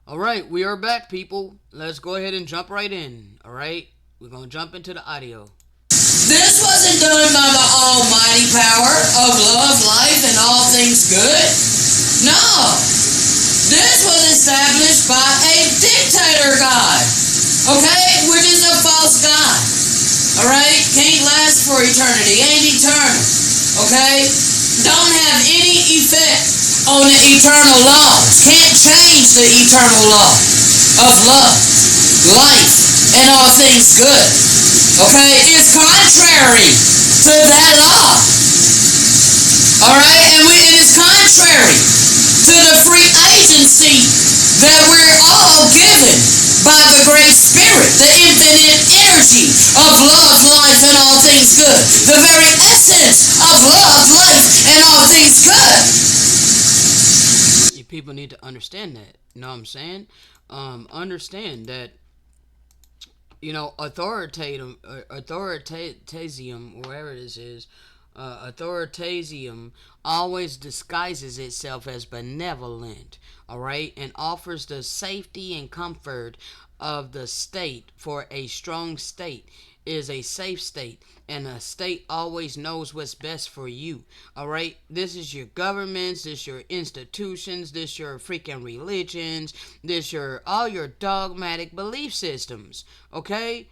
All right, we are back, people. Let's go ahead and jump right in. All right, we're gonna jump into the audio. This wasn't done by the almighty power of love, life, and all things good. No. This was established by a dictator God. Okay? Which is a false God. Alright? Can't last for eternity. Ain't eternal. Okay? Don't have any effect on the eternal laws. Can't change the eternal law of love, life, and all things good. Okay? It's contrary to that law. Alright? And it is contrary to the free agency that we're all given by the great spirit, the infinite energy of love, life, and all things good. The very essence of love, life, and all things good. You people need to understand that. You know what I'm saying? Understand that, authoritative, authoritarianism, wherever this is, authoritarianism always disguises itself as benevolent, all right, and offers the safety and comfort of the state. For a strong state is a safe state, and a state always knows what's best for you. All right, this is your governments, this your institutions, this your freaking religions, this your all your dogmatic belief systems. Okay,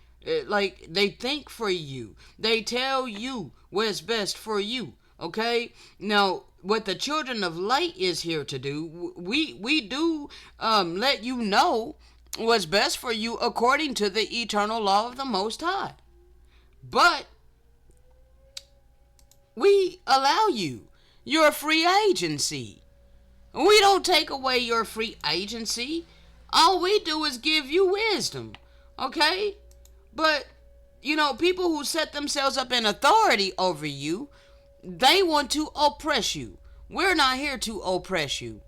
like they think for you, they tell you what's best for you. Okay, now what the children of light is here to do, we do let you know what's best for you according to the eternal law of the Most High. But we allow you your free agency. We don't take away your free agency. All we do is give you wisdom. Okay? But, people who set themselves up in authority over you, they want to oppress you. We're not here to oppress you.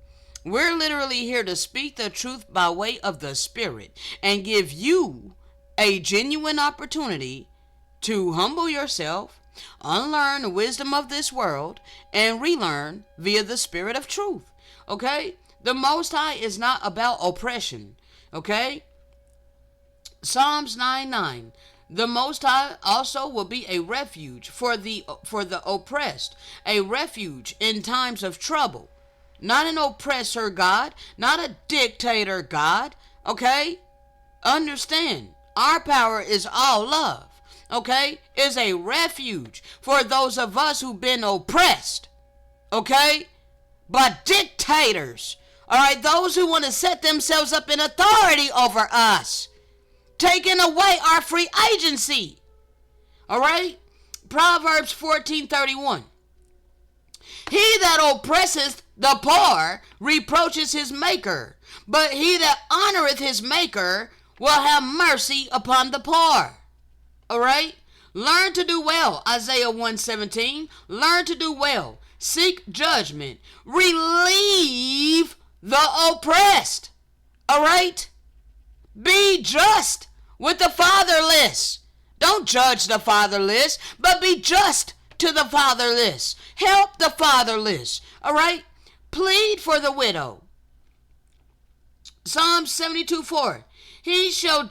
We're literally here to speak the truth by way of the Spirit and give you a genuine opportunity to humble yourself, unlearn the wisdom of this world, and relearn via the Spirit of truth. Okay? The Most High is not about oppression. Okay? Psalms 9:9. The Most High also will be a refuge for the oppressed, a refuge in times of trouble. Not an oppressor God, not a dictator God. Okay? Understand, our power is all love. Okay? Is a refuge for those of us who've been oppressed. Okay? By dictators. Alright? Those who want to set themselves up in authority over us. Taking away our free agency. Alright? Proverbs 14:31. He that oppresseth the poor reproaches his maker, but he that honoreth his maker will have mercy upon the poor. Alright? Learn to do well. Isaiah 1:17. Learn to do well. Seek judgment. Relieve the oppressed. Alright? Be just with the fatherless. Don't judge the fatherless, but be just to the fatherless. Help the fatherless. Alright? Plead for the widow. Psalm 72:4. He shall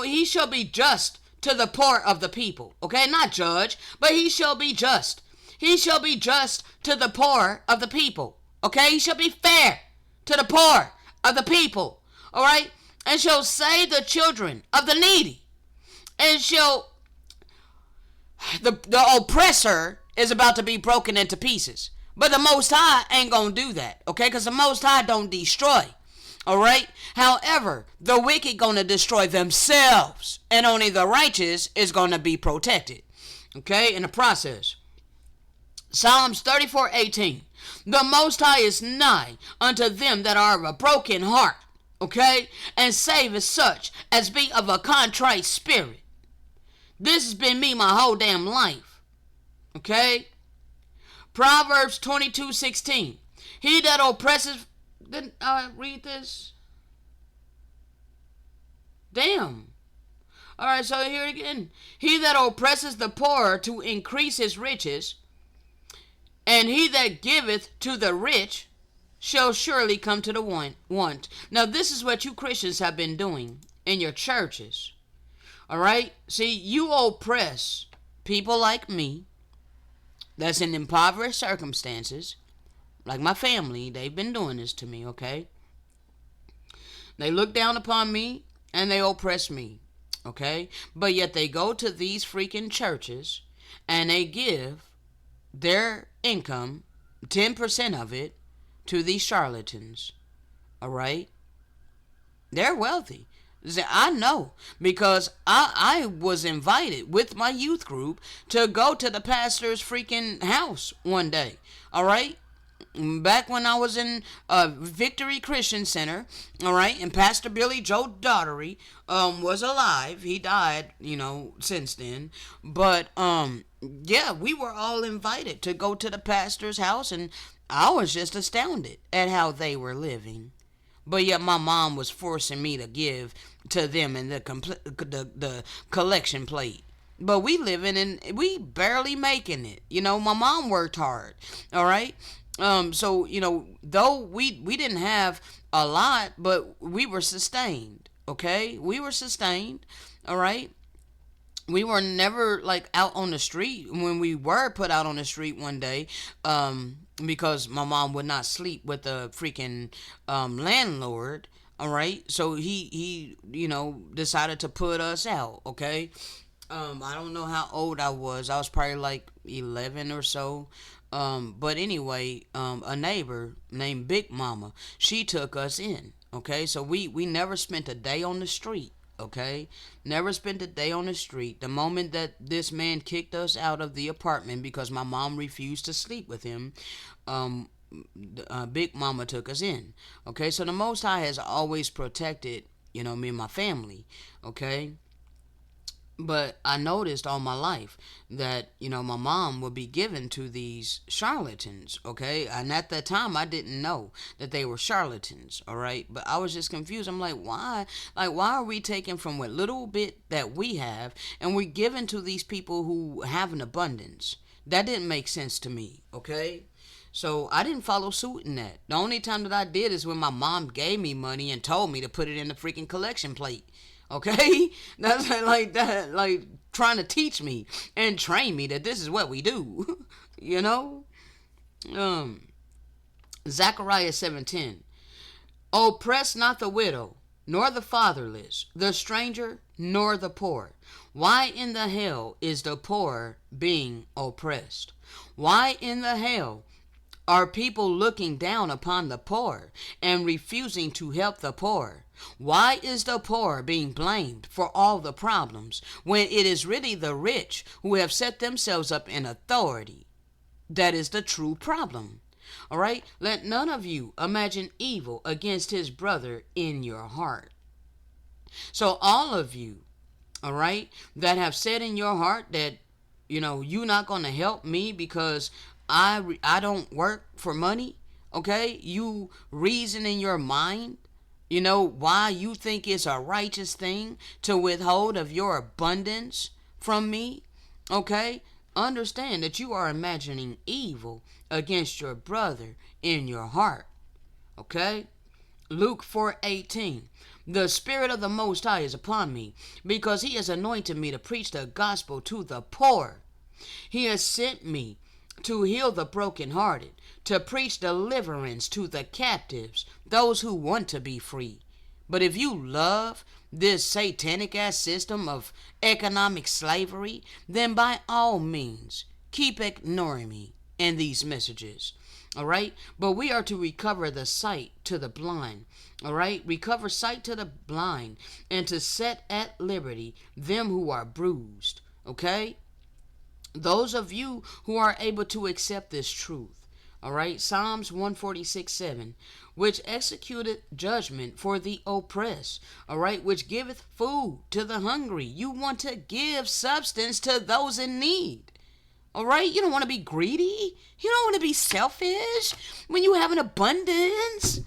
he shall be just to the poor of the people. Okay? Not judge, but he shall be just. He shall be just to the poor of the people. Okay? He shall be fair to the poor of the people. Alright? And shall save the children of the needy. And shall the oppressor is about to be broken into pieces. But the Most High ain't gonna do that. Okay? Because the Most High don't destroy. Alright? However, the wicked gonna destroy themselves. And only the righteous is gonna be protected. Okay? In the process. Psalms 34:18. The Most High is nigh unto them that are of a broken heart. Okay? And saveth such as be of a contrite spirit. This has been me my whole damn life. Okay? Proverbs 22:16. He that oppresses... Didn't I read this? Damn. Alright, so here again. He that oppresses the poor to increase his riches, and he that giveth to the rich shall surely come to the want. Now, this is what you Christians have been doing in your churches. All right? See, you oppress people like me that's in impoverished circumstances, like my family. They've been doing this to me, okay? They look down upon me and they oppress me, okay? But yet they go to these freaking churches and they give their income, 10% of it, to these charlatans, all right? They're wealthy. I know, because I was invited with my youth group to go to the pastor's freaking house one day, all right? Back when I was in Victory Christian Center, all right, and Pastor Billy Joe Daughtery was alive. He died, since then. But yeah, we were all invited to go to the pastor's house, and I was just astounded at how they were living. But yet my mom was forcing me to give to them in the collection plate. But we we barely making it. My mom worked hard. All right. So, though we didn't have a lot, but we were sustained. Okay. We were sustained. All right. We were never like out on the street. When we were put out on the street one day, because my mom would not sleep with the freaking landlord. All right, so he decided to put us out. Okay, I don't know how old I was. I was probably like 11 or so. But anyway, a neighbor named Big Mama, she took us in. Okay, so we never spent a day on the street. Okay, never spent a day on the street. The moment that this man kicked us out of the apartment because my mom refused to sleep with him, Big Mama took us in. Okay, so the Most High has always protected, me and my family. Okay, but I noticed all my life that, my mom would be given to these charlatans, okay? And at that time, I didn't know that they were charlatans, all right? But I was just confused. I'm like, why? Like, why are we taking from what little bit that we have and we're giving to these people who have an abundance? That didn't make sense to me, okay? So I didn't follow suit in that. The only time that I did is when my mom gave me money and told me to put it in the freaking collection plate. Okay? That's like that, like trying to teach me and train me that this is what we do. Zechariah 7:10. Oppress not the widow, nor the fatherless, the stranger, nor the poor. Why in the hell is the poor being oppressed? Why in the hell are people looking down upon the poor and refusing to help the poor? Why is the poor being blamed for all the problems when it is really the rich who have set themselves up in authority that is the true problem? All right? Let none of you imagine evil against his brother in your heart. So all of you, all right, that have said in your heart that, you're not going to help me because I don't work for money, okay? You reason in your mind, why you think it's a righteous thing to withhold of your abundance from me, okay? Understand that you are imagining evil against your brother in your heart, okay? Luke 4:18. The Spirit of the Most High is upon me, because he has anointed me to preach the gospel to the poor. He has sent me to heal the brokenhearted, to preach deliverance to the captives, those who want to be free. But if you love this satanic ass system of economic slavery, then by all means, keep ignoring me and these messages. All right? But we are to recover the sight to the blind. All right? Recover sight to the blind and to set at liberty them who are bruised. Okay? Those of you who are able to accept this truth. All right? Psalms 146:7, which executed judgment for the oppressed. All right? Which giveth food to the hungry. You want to give substance to those in need. All right? You don't want to be greedy. You don't want to be selfish when you have an abundance.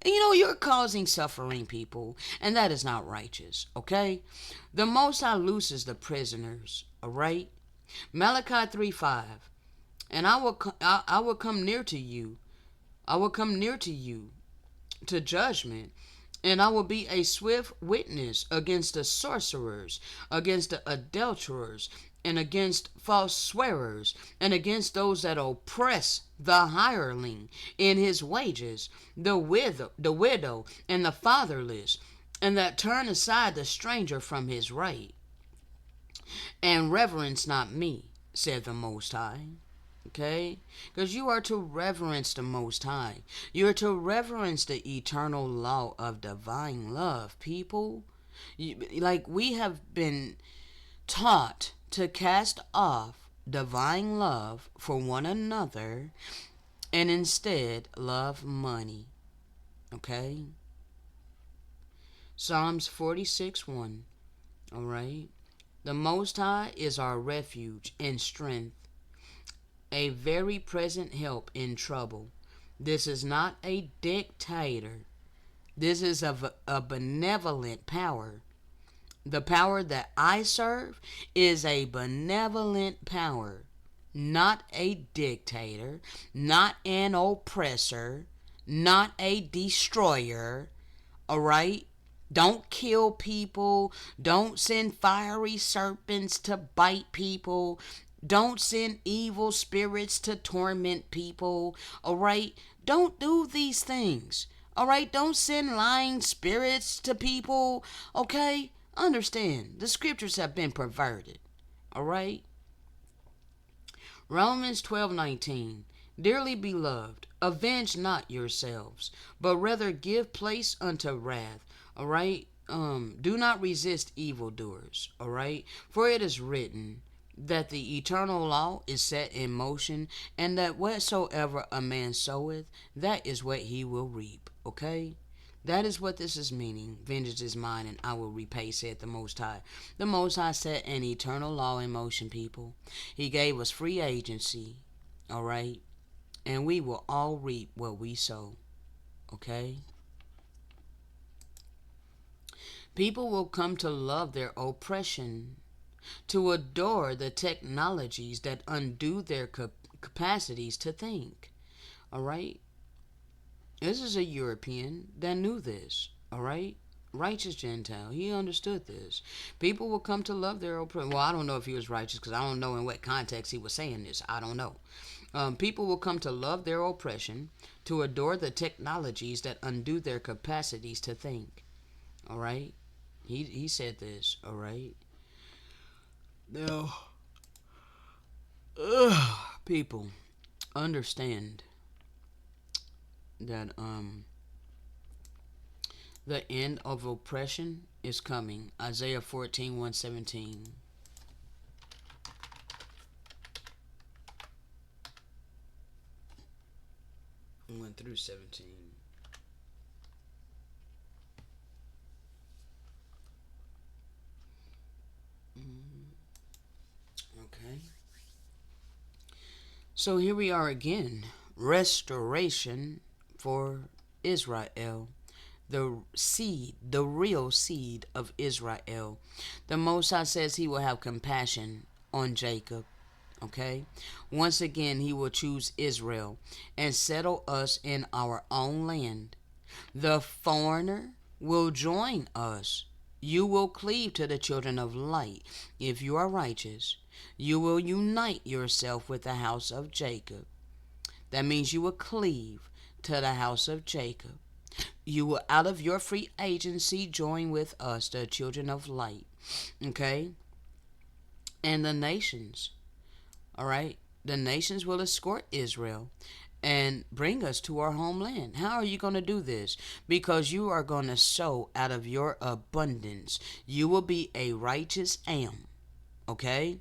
You're causing suffering, people, and that is not righteous, okay? The Most High looses the prisoners, all right? Malachi 3:5. And I will come near to you, I will come near to you to judgment, and I will be a swift witness against the sorcerers, against the adulterers, and against false swearers, and against those that oppress the hireling in his wages, the widow, and the fatherless, and that turn aside the stranger from his right, and reverence not me, said the Most High. Okay? Because you are to reverence the Most High. You are to reverence the eternal law of divine love, people. Like we have been taught to cast off divine love for one another and instead love money. Okay? Psalms 46:1. Alright? The Most High is our refuge and strength, a very present help in trouble. This is not a dictator. This is a benevolent power. The power that I serve is a benevolent power, not a dictator, not an oppressor, not a destroyer. All right? Don't kill people. Don't send fiery serpents to bite people. Don't send evil spirits to torment people. All right? Don't do these things. All right? Don't send lying spirits to people. Okay? Understand, the scriptures have been perverted. All right? Romans 12:19. Dearly beloved, avenge not yourselves, but rather give place unto wrath. All right? Do not resist evildoers. All right? For it is written that the eternal law is set in motion, and that whatsoever a man soweth, that is what he will reap. Okay? That is what this is meaning. Vengeance is mine, and I will repay, said the Most High. The Most High set an eternal law in motion, people. He gave us free agency, all right? And we will all reap what we sow, okay? People will come to love their oppression, to adore the technologies that undo their capacities to think, all right? This is a European that knew this, all right? Righteous Gentile. He understood this. People will come to love their oppressor. Well, I don't know if he was righteous because I don't know in what context he was saying this. I don't know. People will come to love their oppression, to adore the technologies that undo their capacities to think, all right? He said this, all right? Now, people, understand that the end of oppression is coming. Isaiah 14:1-17. 1-17. Okay. So here we are again. Restoration for Israel, the seed, the real seed of Israel. The Most High says he will have compassion on Jacob. Okay? Once again, he will choose Israel and settle us in our own land. The foreigner will join us. You will cleave to the children of light. If you are righteous, you will unite yourself with the house of Jacob. That means you will cleave to the house of Jacob. You will, out of your free agency, join with us, the children of light. Okay? And the nations, all right? The nations will escort Israel and bring us to our homeland. How are you going to do this? Because you are going to sow out of your abundance. You will be a righteous am. Okay?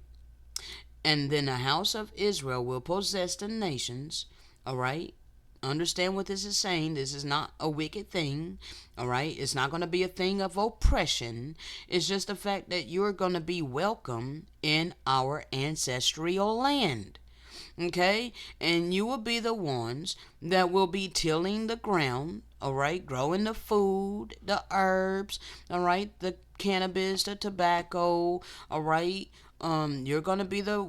And then the house of Israel will possess the nations. All right? Understand what this is saying. This is not a wicked thing. All right? It's not going to be a thing of oppression. It's just the fact that you're going to be welcome in our ancestral land. Okay? And you will be the ones that will be tilling the ground. All right? Growing the food, the herbs. All right? The cannabis, the tobacco. All right? You're gonna be the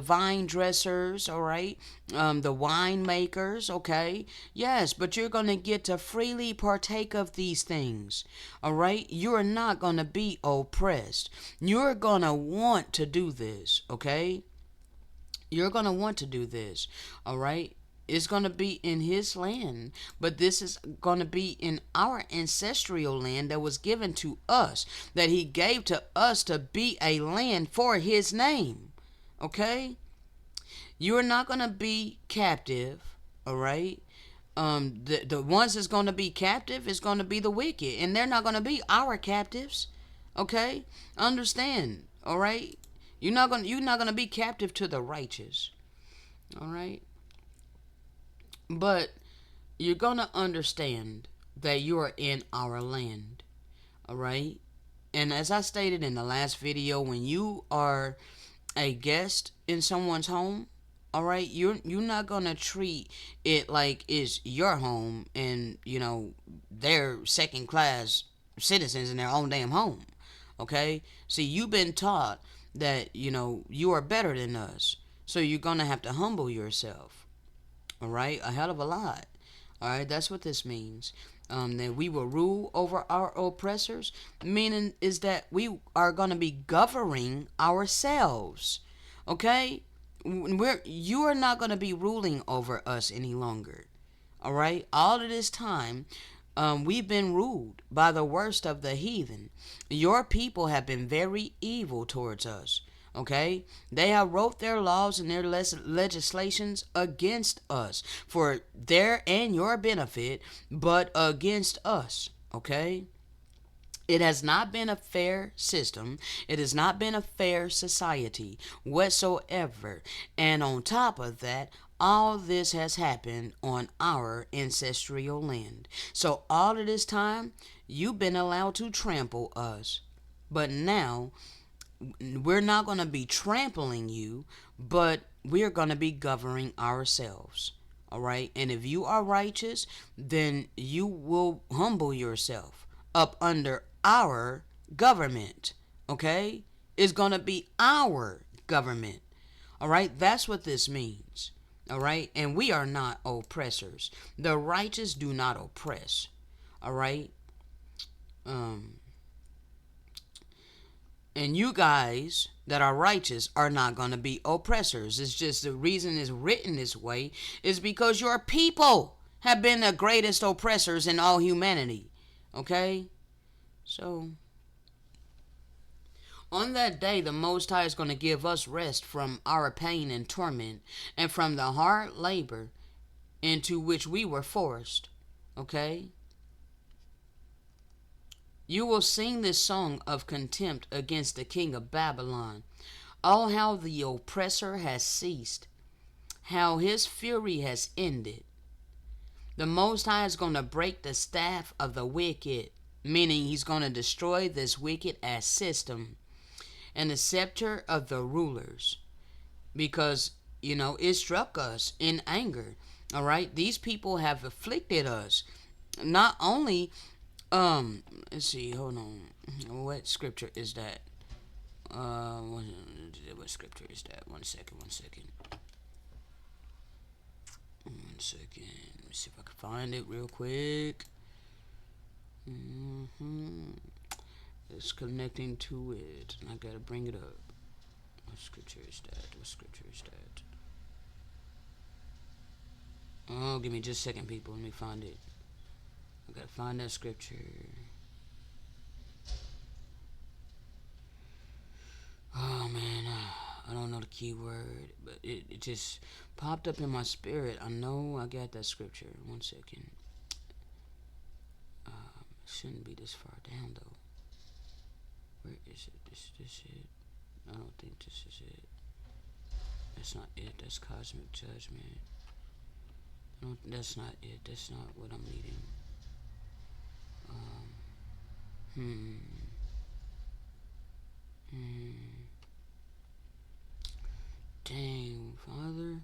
vine dressers, all right? The wine makers, okay? Yes, but you're gonna get to freely partake of these things, all right? You're not gonna be oppressed. You're gonna want to do this, okay? You're going to want to do this, all right? It's going to be in his land, but this is going to be in our ancestral land that was given to us, that he gave to us to be a land for his name, okay? You're not going to be captive, all right? The ones that's going to be captive is going to be the wicked, and they're not going to be our captives, okay? Understand, all right? You're not gonna be captive to the righteous. All right? But you're gonna understand that you are in our land. All right? And as I stated in the last video, when you are a guest in someone's home, all right, you're not gonna treat it like it's your home and they're second class citizens in their own damn home. Okay? See, you've been taught that you are better than us, so you're gonna have to humble yourself. All right, a hell of a lot. All right, that's what this means. That we will rule over our oppressors, meaning is that we are gonna be governing ourselves. Okay, you are not gonna be ruling over us any longer. All right, all of this time, we've been ruled by the worst of the heathen. Your people have been very evil towards us. Okay, they have wrote their laws and their legislations against us for their and your benefit, but against us. Okay. It has not been a fair system. It has not been a fair society whatsoever. And on top of that, all this has happened on our ancestral land. So all of this time, you've been allowed to trample us. But now, we're not going to be trampling you, but we're going to be governing ourselves. All right? And if you are righteous, then you will humble yourself up under our government. Okay? It's going to be our government. All right? That's what this means. All right? And we are not oppressors. The righteous do not oppress. All right? And you guys that are righteous are not going to be oppressors. It's just the reason it's written this way is because your people have been the greatest oppressors in all humanity. Okay? So, on that day, the Most High is going to give us rest from our pain and torment and from the hard labor into which we were forced. Okay? You will sing this song of contempt against the king of Babylon. Oh, how the oppressor has ceased, how his fury has ended. The Most High is going to break the staff of the wicked, meaning he's going to destroy this wicked ass system, and the scepter of the rulers, because, it struck us in anger. All right? These people have afflicted us. Not only let's see, hold on. What scripture is that? What scripture is that? One second. One second. Let me see if I can find it real quick. It's connecting to it, and I gotta bring it up. What scripture is that? What scripture is that? Oh, give me just a second, people. Let me find it. I gotta find that scripture. Oh man, I don't know the key word, but it just popped up in my spirit. I know I got that scripture. One second. It shouldn't be this far down though. Where is it? This it? I don't think this is it. That's not it. That's cosmic judgment. That's not it. That's not what I'm needing. Dang, Father,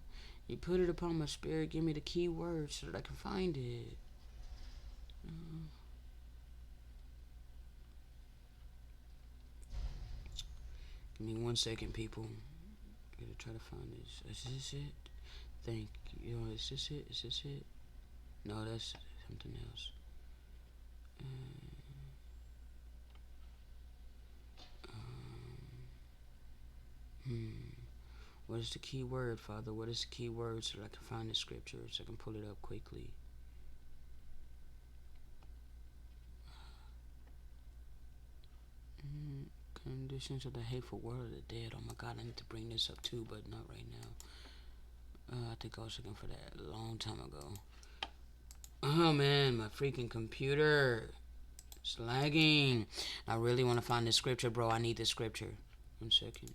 you put it upon my spirit. Give me the key words so that I can find it. Give me 1 second, people. Gotta try to find this. Is this it? Thank you. Is this it? Is this it? No, that's something else. What is the key word, Father? What is the key word so that I can find the scripture, so I can pull it up quickly? Conditions of the hateful world of the dead. Oh my God, I need to bring this up too, but not right now. I think I was looking for that a long time ago. Oh man, my freaking computer. It's lagging. I really want to find this scripture, bro. I need this scripture. 1 second.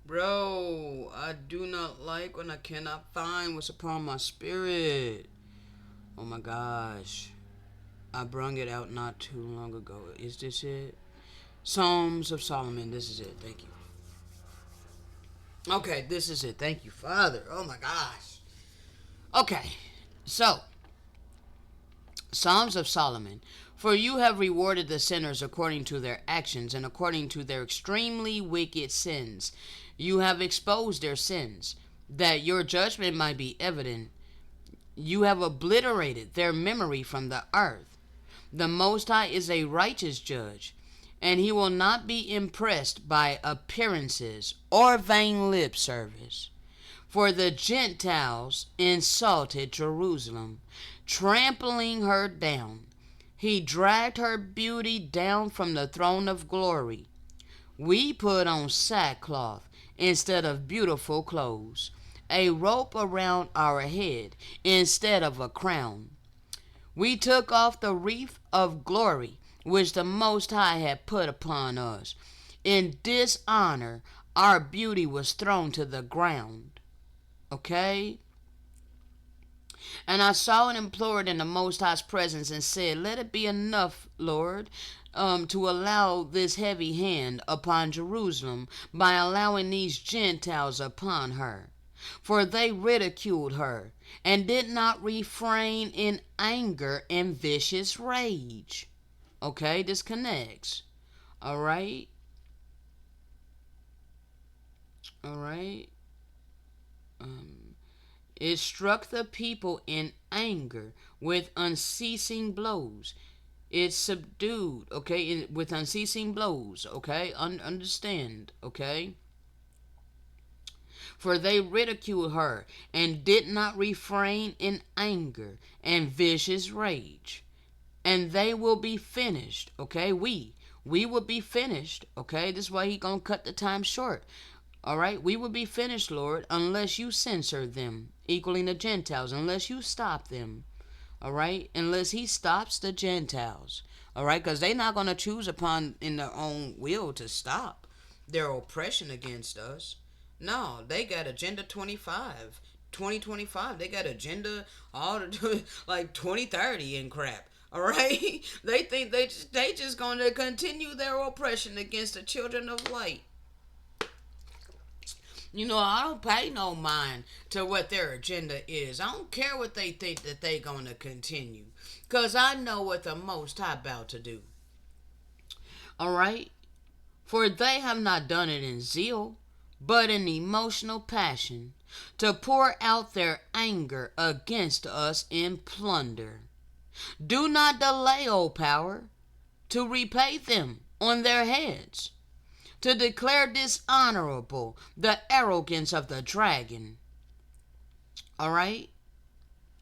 Bro, I do not like when I cannot find what's upon my spirit. Oh my gosh. I brung it out not too long ago. Is this it? Psalms of Solomon. This is it. Thank you. Okay, this is it. Thank you, Father. Oh my gosh. Okay, so Psalms of Solomon. For you have rewarded the sinners according to their actions and according to their extremely wicked sins. You have exposed their sins, that your judgment might be evident. You have obliterated their memory from the earth. The Most High is a righteous judge, and he will not be impressed by appearances or vain lip service. For the Gentiles insulted Jerusalem, trampling her down. He dragged her beauty down from the throne of glory. We put on sackcloth instead of beautiful clothes, a rope around our head instead of a crown. We took off the wreath of glory which the Most High had put upon us. In dishonor, our beauty was thrown to the ground. Okay? And I saw and implored in the Most High's presence and said, let it be enough, Lord, to allow this heavy hand upon Jerusalem by allowing these Gentiles upon her. For they ridiculed her and did not refrain in anger and vicious rage. Okay, this connects. All right. All right. It struck the people in anger with unceasing blows. It subdued, okay, with unceasing blows, okay? Understand, okay? For they ridiculed her and did not refrain in anger and vicious rage. And they will be finished, okay? We will be finished, okay? This is why he gonna cut the time short. All right, we will be finished, Lord, unless you censor them, equaling the Gentiles, unless you stop them. All right, unless he stops the Gentiles. All right, because they're not going to choose upon in their own will to stop their oppression against us. No, they got Agenda 25, 2025. They got Agenda all the like 2030 and crap. All right, they think they just going to continue their oppression against the children of light. You know, I don't pay no mind to what their agenda is. I don't care what they think that they going to continue. Because I know what the Most High about to do. Alright? For they have not done it in zeal, but in emotional passion, to pour out their anger against us in plunder. Do not delay, O power, to repay them on their heads, to declare dishonorable the arrogance of the dragon. All right?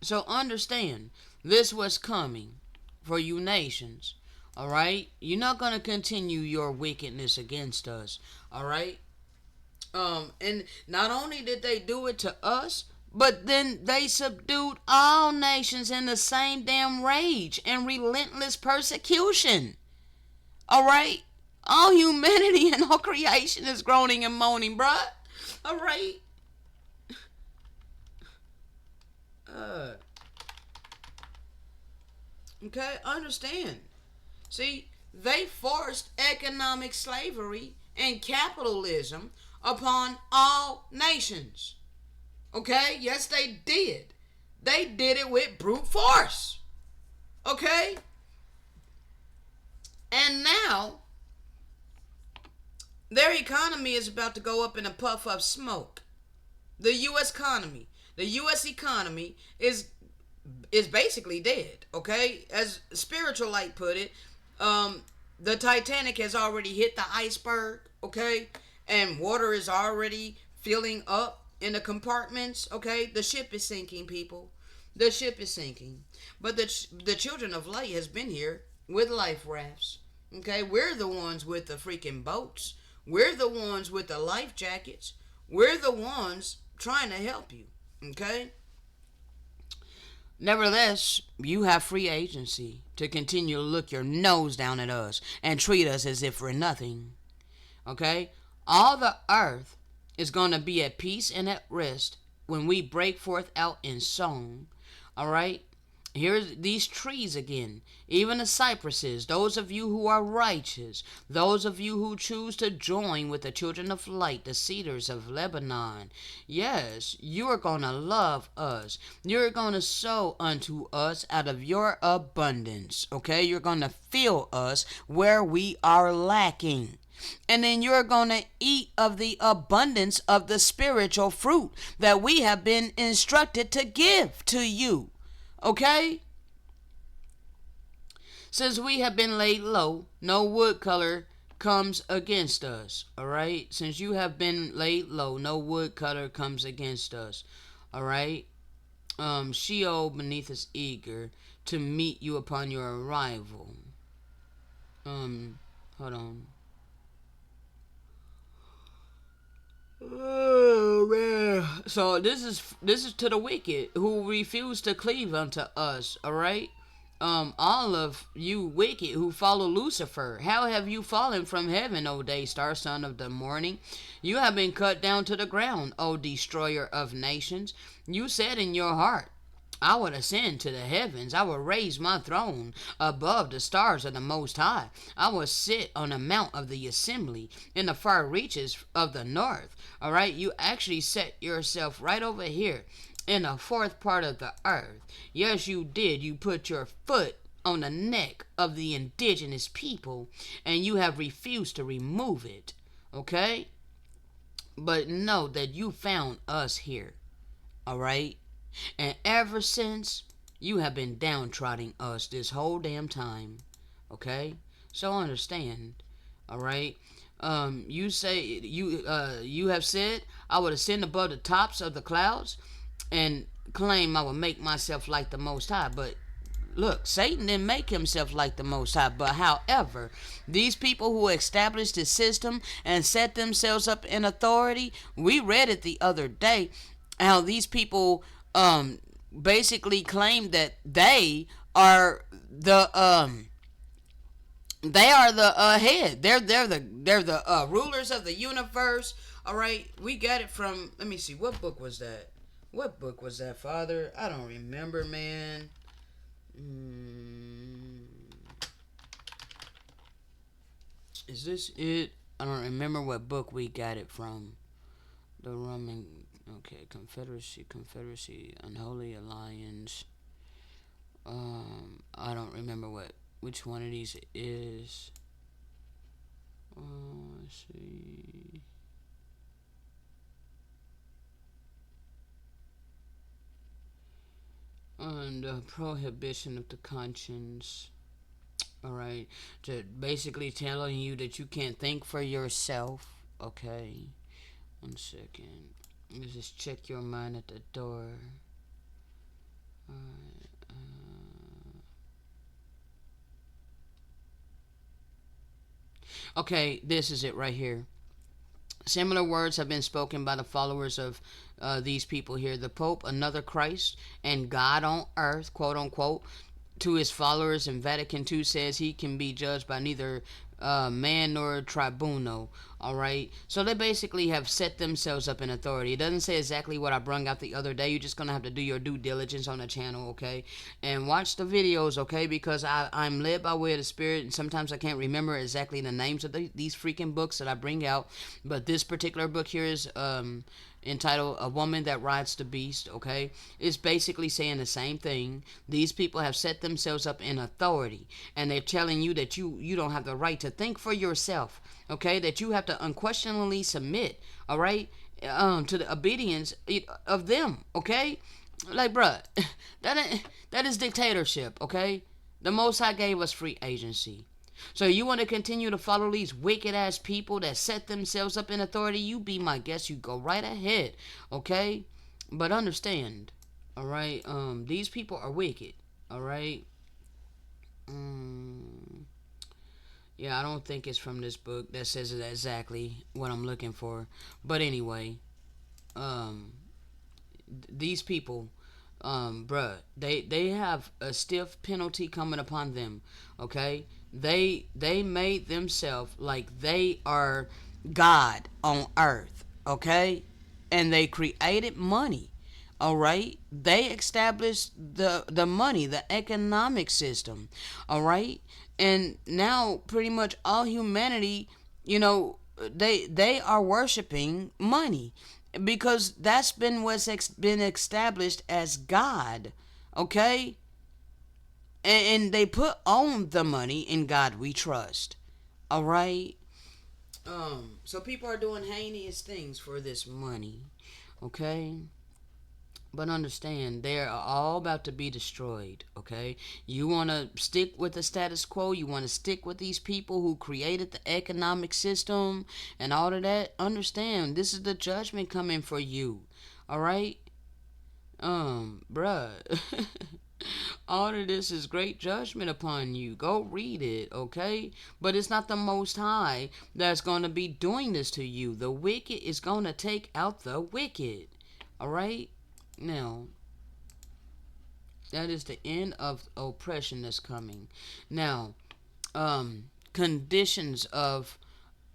So understand, this was coming for you nations. All right? You're not going to continue your wickedness against us. All right? And not only did they do it to us, but then they subdued all nations in the same damn rage and relentless persecution. All right? All humanity and all creation is groaning and moaning, bruh. All right. God. Okay, understand. See, they forced economic slavery and capitalism upon all nations. Okay? Yes, they did. They did it with brute force. Okay? And now, their economy is about to go up in a puff of smoke. The U.S. economy. The U.S. economy is basically dead. Okay? As Spiritual Light put it, the Titanic has already hit the iceberg. Okay? And water is already filling up in the compartments. Okay? The ship is sinking, people. The ship is sinking. But the children of light has been here with life rafts. Okay? We're the ones with the freaking boats. We're the ones with the life jackets. We're the ones trying to help you. Okay? Nevertheless, you have free agency to continue to look your nose down at us and treat us as if we're nothing. Okay? All the earth is going to be at peace and at rest when we break forth out in song. Alright? Here's these trees again. Even the cypresses, those of you who are righteous, those of you who choose to join with the children of light, the cedars of Lebanon. Yes, you are going to love us. You're going to sow unto us out of your abundance. Okay? You're going to fill us where we are lacking. And then you're going to eat of the abundance of the spiritual fruit that we have been instructed to give to you. Okay? Since we have been laid low, no wood color comes against us. Alright? Since you have been laid low, no wood color comes against us. Alright? Sheol beneath is eager to meet you upon your arrival. Hold on. Oh man! So this is to the wicked who refuse to cleave unto us. All right. All of you wicked who follow Lucifer, how have you fallen from heaven, O Daystar, son of the morning? You have been cut down to the ground, O destroyer of nations. You said in your heart, I would ascend to the heavens. I will raise my throne above the stars of the Most High. I will sit on the mount of the assembly in the far reaches of the north. All right, you actually set yourself right over here in the fourth part of the earth. Yes, you did. You put your foot on the neck of the indigenous people, and you have refused to remove it. Okay? But know that you found us here. All right? And ever since, you have been downtrodden us this whole damn time. Okay? So understand. Alright? You say you have said I would ascend above the tops of the clouds and claim I would make myself like the Most High. But look, Satan didn't make himself like the Most High. But however, these people who established the system and set themselves up in authority, we read it the other day, how these people basically claim that they are the head. They're the rulers of the universe. All right, we got it from. Let me see. What book was that? What book was that, Father? I don't remember, man. Is this it? I don't remember what book we got it from. The Roman. Okay, Confederacy, Unholy Alliance. I don't remember which one of these it is. Let's see. And prohibition of the conscience. Alright, basically telling you that you can't think for yourself. Okay, 1 second. Let's just check your mind at the door. Alright. Okay, this is it right here. Similar words have been spoken by the followers of these people here. The Pope, another Christ, and God on earth, quote unquote, to his followers in Vatican II says he can be judged by neither man nor tribunal. All right. So they basically have set themselves up in authority. It doesn't say exactly what I brung out the other day. You're just gonna have to do your due diligence on the channel, okay? And watch the videos, okay? Because I'm led by way of the Spirit, and sometimes I can't remember exactly the names of these freaking books that I bring out. But this particular book here is entitled "A Woman That Rides the Beast." Okay, it's basically saying the same thing. These people have set themselves up in authority, and they're telling you that you don't have the right to think for yourself. Okay, that you have to unquestioningly submit. All right, to the obedience of them. Okay, like bruh, that is dictatorship. Okay, the Most High gave us free agency. So you want to continue to follow these wicked ass people that set themselves up in authority? You be my guest. You go right ahead, okay? But understand, all right? These people are wicked, all right? Um, yeah, I don't think it's from this book that says exactly what I'm looking for. But anyway, um, these people, bruh, they have a stiff penalty coming upon them. Okay, they made themselves like they are God on earth. Okay, and they created money. All right, they established the money, the economic system. All right, and now pretty much all humanity, you know, they are worshiping money because that's been been established as God. Okay, and they put on the money. In God we trust. All right. So people are doing heinous things for this money. Okay. But understand, they are all about to be destroyed, okay? You want to stick with the status quo? You want to stick with these people who created the economic system and all of that? Understand, this is the judgment coming for you, all right? Bruh. All of this is great judgment upon you. Go read it, okay? But it's not the Most High that's going to be doing this to you. The wicked is going to take out the wicked, all right? Now, that is the end of oppression that's coming. Now, conditions of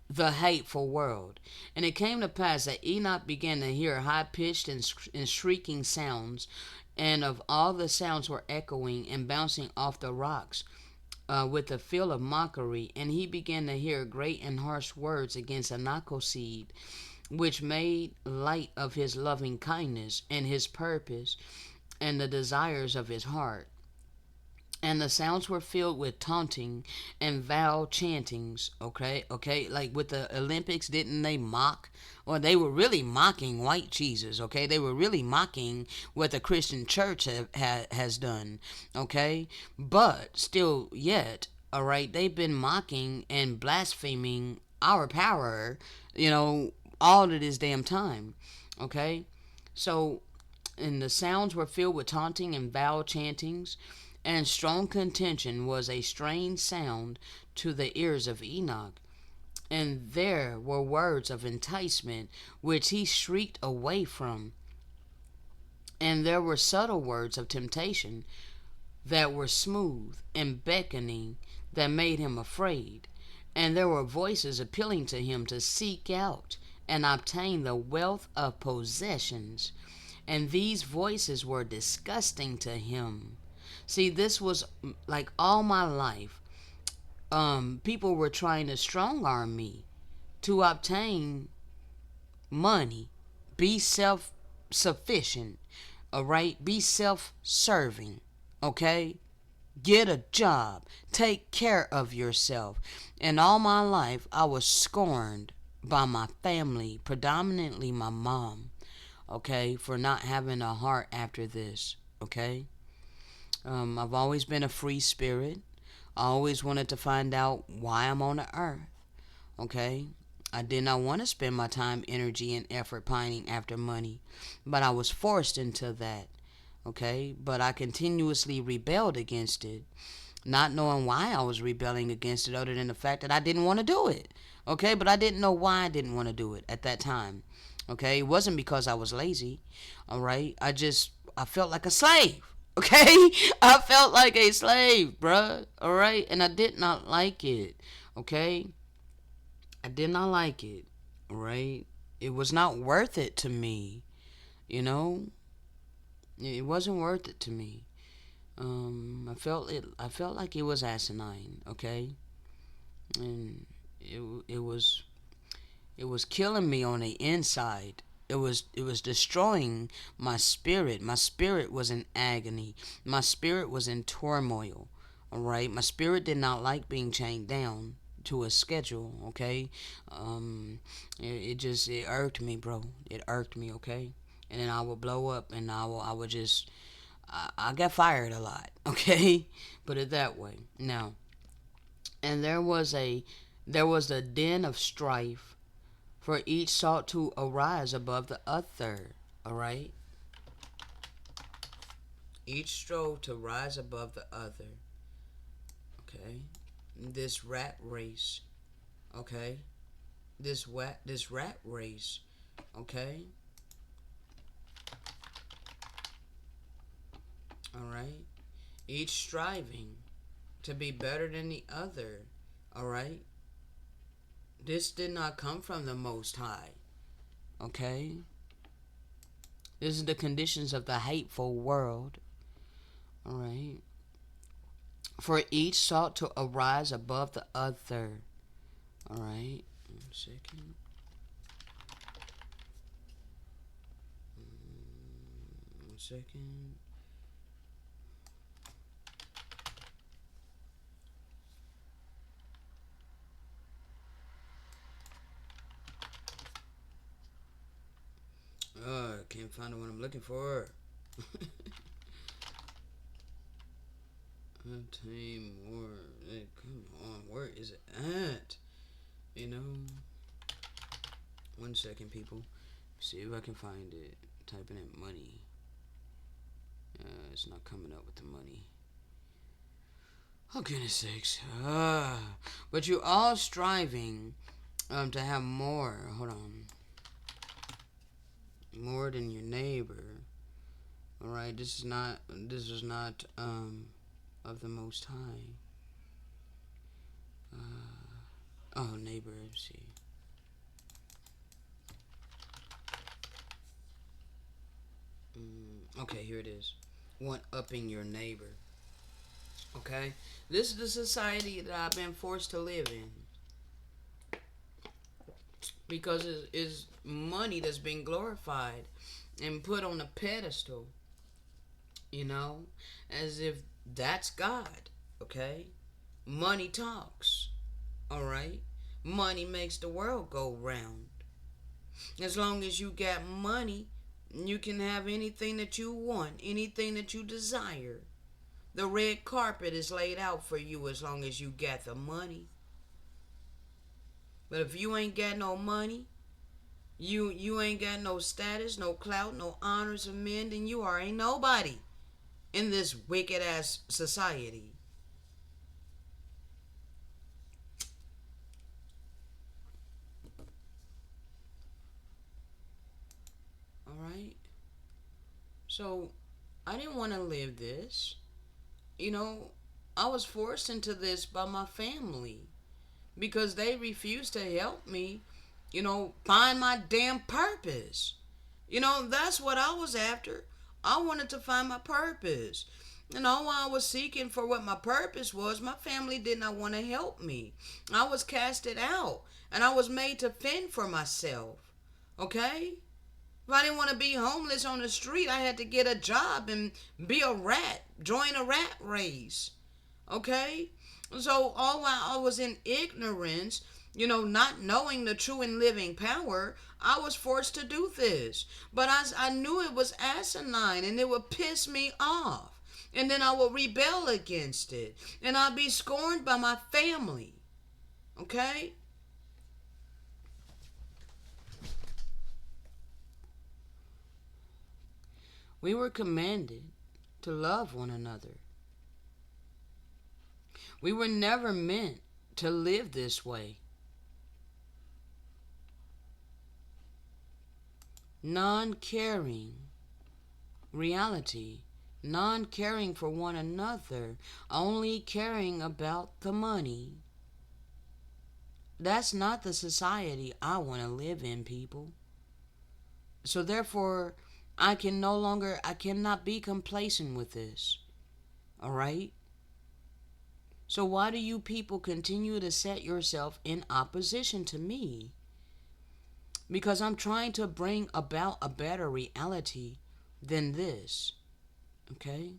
the hateful world. And it came to pass that Enoch began to hear high-pitched and shrieking sounds, and of all the sounds were echoing and bouncing off the rocks with a feel of mockery. And he began to hear great and harsh words against Anakoseed, which made light of his loving kindness and his purpose and the desires of his heart. And the sounds were filled with taunting and vow chantings. Okay, like with the Olympics, didn't they mock? Well, they were really mocking white Jesus. Okay, they were really mocking what the Christian church has done. Okay, but still, yet, all right, they've been mocking and blaspheming our power. You know, all of this damn time. Okay, so and the sounds were filled with taunting and vow chantings, and strong contention was a strange sound to the ears of Enoch. And there were words of enticement which he shrieked away from. And there were subtle words of temptation that were smooth and beckoning that made him afraid. And there were voices appealing to him to seek out and obtain the wealth of possessions. And these voices were disgusting to him. See, this was like all my life. People were trying to strong arm me to obtain money, be self sufficient, all right? Be self serving, okay? Get a job, take care of yourself. And all my life, I was scorned by my family, predominantly my mom, okay, for not having a heart after this, okay? I've always been a free spirit. I always wanted to find out why I'm on the earth. Okay? I did not want to spend my time, energy, and effort pining after money, but I was forced into that. Okay? But I continuously rebelled against it, not knowing why I was rebelling against it other than the fact that I didn't want to do it. Okay? But I didn't know why I didn't want to do it at that time. Okay? It wasn't because I was lazy. All right? I felt like a slave. Okay? I felt like a slave, bruh. Alright? And I did not like it. Okay? I did not like it, right? It was not worth it to me, you know? It wasn't worth it to me. I felt like it was asinine, okay? And it was killing me on the inside. It was destroying my spirit. My spirit was in agony. My spirit was in turmoil. All right, my spirit did not like being chained down to a schedule. Okay, it irked me, bro. It irked me. Okay, and then I would blow up, and I would just I got fired a lot. Okay, put it that way. Now, and there was a den of strife, for each sought to arise above the other. All right, each strove to rise above the other. Okay, this rat race. Okay, this rat race. Okay, all right. Each striving to be better than the other. All right. This did not come from the Most High. Okay. This is the conditions of the hateful world. All right. For each sought to arise above the other. All right. 1 second. 1 second. I can't find the one I'm looking for. Obtain more. Hey, come on, where is it at? You know. 1 second, people. See if I can find it. Typing in money. It's not coming up with the money. Oh goodness sakes. But you all striving to have more. Hold on. More than your neighbor. Alright, this is not of the Most High. Oh, neighbor, let's see. Okay, here it is. One upping your neighbor. Okay? This is the society that I've been forced to live in. Because it's money that's been glorified and put on a pedestal. You know? As if that's God. Okay? Money talks. Alright? Money makes the world go round. As long as you got money, you can have anything that you want, anything that you desire. The red carpet is laid out for you as long as you got the money. But if you ain't got no money, you ain't got no status, no clout, no honors of men, then you are a nobody in this wicked ass society. Alright? So, I didn't want to live this. You know, I was forced into this by my family because they refused to help me, find my damn purpose. That's what I was after. I wanted to find my purpose. While I was seeking for what my purpose was, my family did not want to help me. I was casted out and I was made to fend for myself. Okay? If I didn't want to be homeless on the street, I had to get a job and be a rat, join a rat race. Okay? So all while I was in ignorance, not knowing the true and living power, I was forced to do this. But I knew it was asinine and it would piss me off. And then I would rebel against it. And I'd be scorned by my family. Okay? We were commanded to love one another. We were never meant to live this way. Non-caring reality. Non-caring for one another. Only caring about the money. That's not the society I want to live in, people. So therefore, I cannot be complacent with this. All right? So why do you people continue to set yourself in opposition to me? Because I'm trying to bring about a better reality than this. Okay?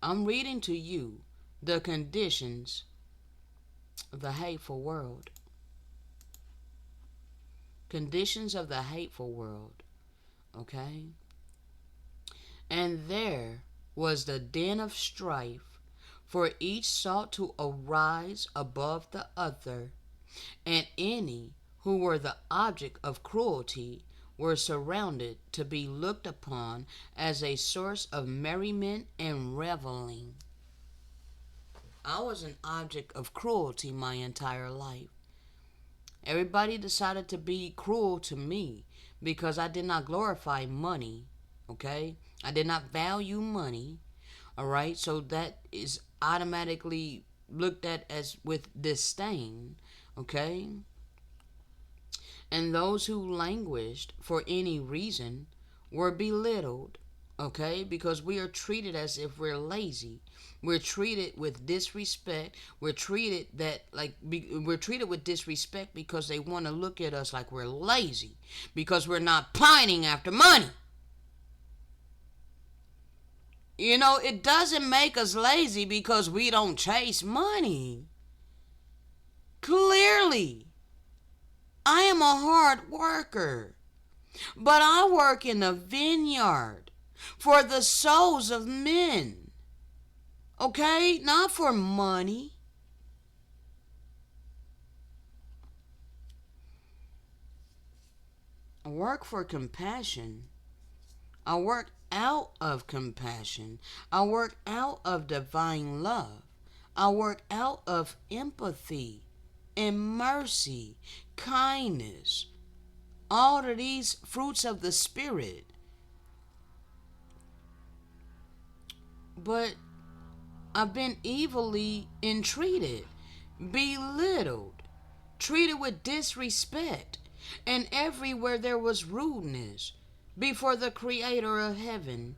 I'm reading to you the conditions of the hateful world. Conditions of the hateful world. Okay? And there was the den of strife, for each sought to arise above the other, and any who were the object of cruelty were surrounded to be looked upon as a source of merriment and reveling. I was an object of cruelty my entire life. Everybody decided to be cruel to me because I did not glorify money, okay? I did not value money, all right? So that is automatically looked at as with disdain, okay? And those who languished for any reason were belittled, okay? Because we are treated as if we're lazy. We're treated with disrespect. We're treated we're treated with disrespect because they want to look at us like we're lazy, because we're not pining after money. You know, it doesn't make us lazy because we don't chase money. Clearly, I am a hard worker, but I work in a vineyard for the souls of men. Okay? Not for money. I work for compassion. I work out of compassion. I work out of divine love. I work out of empathy and mercy, kindness, all of these fruits of the Spirit. But I've been evilly entreated, belittled, treated with disrespect, and everywhere there was rudeness before the Creator of heaven.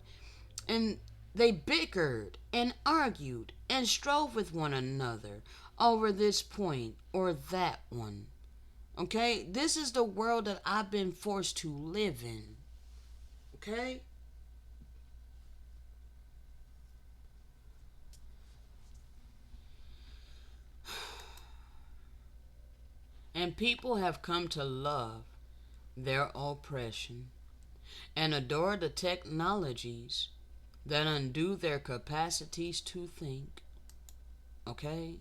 And they bickered and argued and strove with one another over this point or that one. Okay? This is the world that I've been forced to live in. Okay? And people have come to love their oppression and adore the technologies that undo their capacities to think. Okay?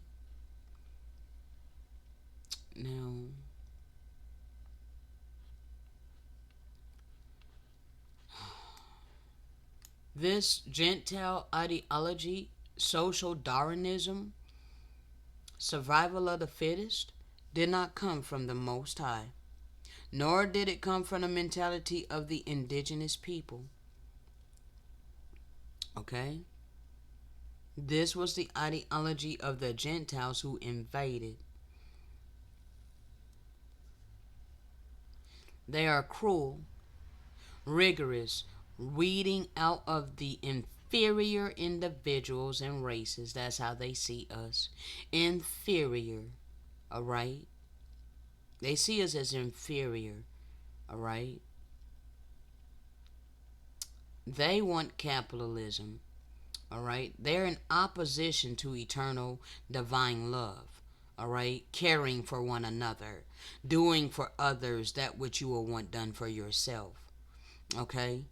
Now, this Gentile ideology, social Darwinism, survival of the fittest, did not come from the Most High, nor did it come from the mentality of the indigenous people. Okay? This was the ideology of the Gentiles who invaded. They are cruel, rigorous, weeding out of the inferior individuals and races. That's how they see us. Inferior. Alright? They see us as inferior. Alright? They want capitalism. Alright? They're in opposition to eternal divine love. Alright? Caring for one another. Doing for others that which you will want done for yourself. Okay?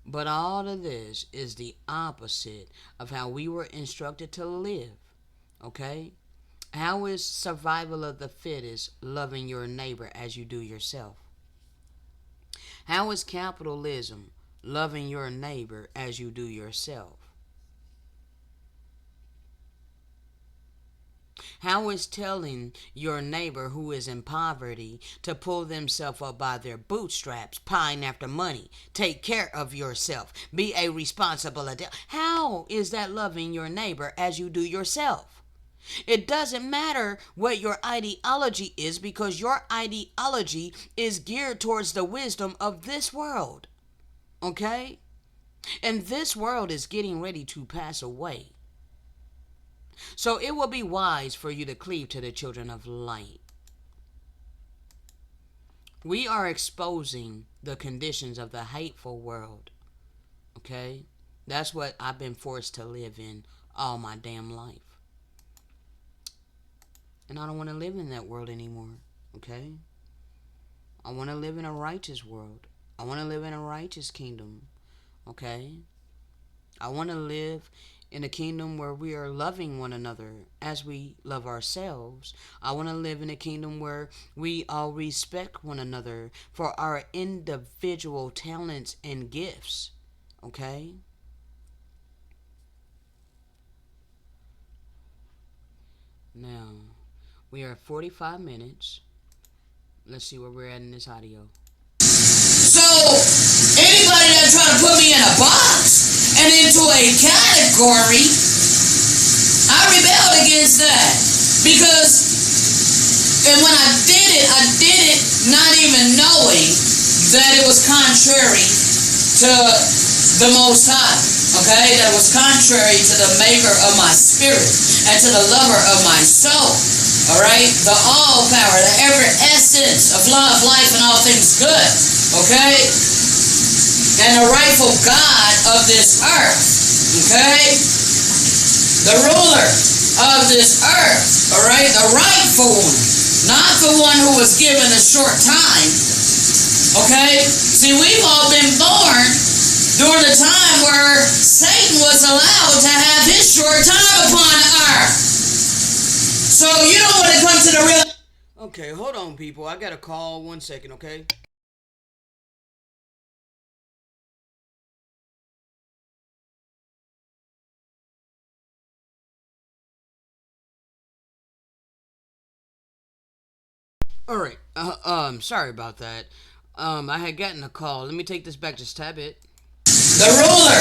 But all of this is the opposite of how we were instructed to live. Okay? How is survival of the fittest loving your neighbor as you do yourself? How is capitalism loving your neighbor as you do yourself? How is telling your neighbor who is in poverty to pull themselves up by their bootstraps, pine after money, take care of yourself, be a responsible adult? How is that loving your neighbor as you do yourself? It doesn't matter what your ideology is, because your ideology is geared towards the wisdom of this world. Okay? And this world is getting ready to pass away. So it will be wise for you to cleave to the children of light. We are exposing the conditions of the hateful world. Okay? That's what I've been forced to live in all my damn life. And I don't want to live in that world anymore. Okay? I want to live in a righteous world. I want to live in a righteous kingdom. Okay? I want to live in a kingdom where we are loving one another as we love ourselves. I want to live in a kingdom where we all respect one another for our individual talents and gifts. Okay? Now, we are at 45 minutes. Let's see where we're at in this audio. So, anybody that try to put me in a box and into a category, I rebelled against that. Because, and when I did it not even knowing that it was contrary to the Most High. Okay? That was contrary to the maker of my spirit and to the lover of my soul. Alright? The all power, the ever essence of love, life, and all things good. Okay? And the rightful God of this earth. Okay? The ruler of this earth. Alright? The rightful one. Not the one who was given a short time. Okay? See, we've all been born during the time where Satan was allowed to have his short time upon earth. So you don't want to come to the real... Okay, hold on, people. I got a call. 1 second, okay? All right. Sorry about that. I had gotten a call. Let me take this back just a tad bit. The ruler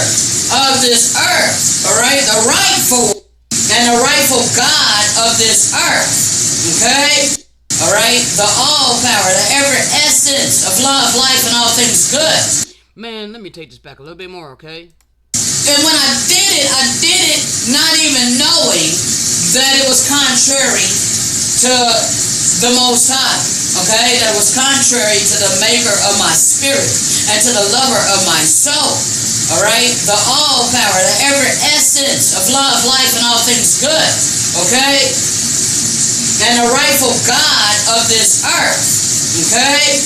of this earth, all right? The rightful and the rightful God of this earth, okay? All right? The all power, the ever essence of love, life, and all things good. Man, let me take this back a little bit more, okay? And when I did it not even knowing that it was contrary to the Most High, okay? That was contrary to the maker of my spirit and to the lover of my soul, all right? The all power, the ever essence of love, life, and all things good, okay? And the rightful God of this earth, okay?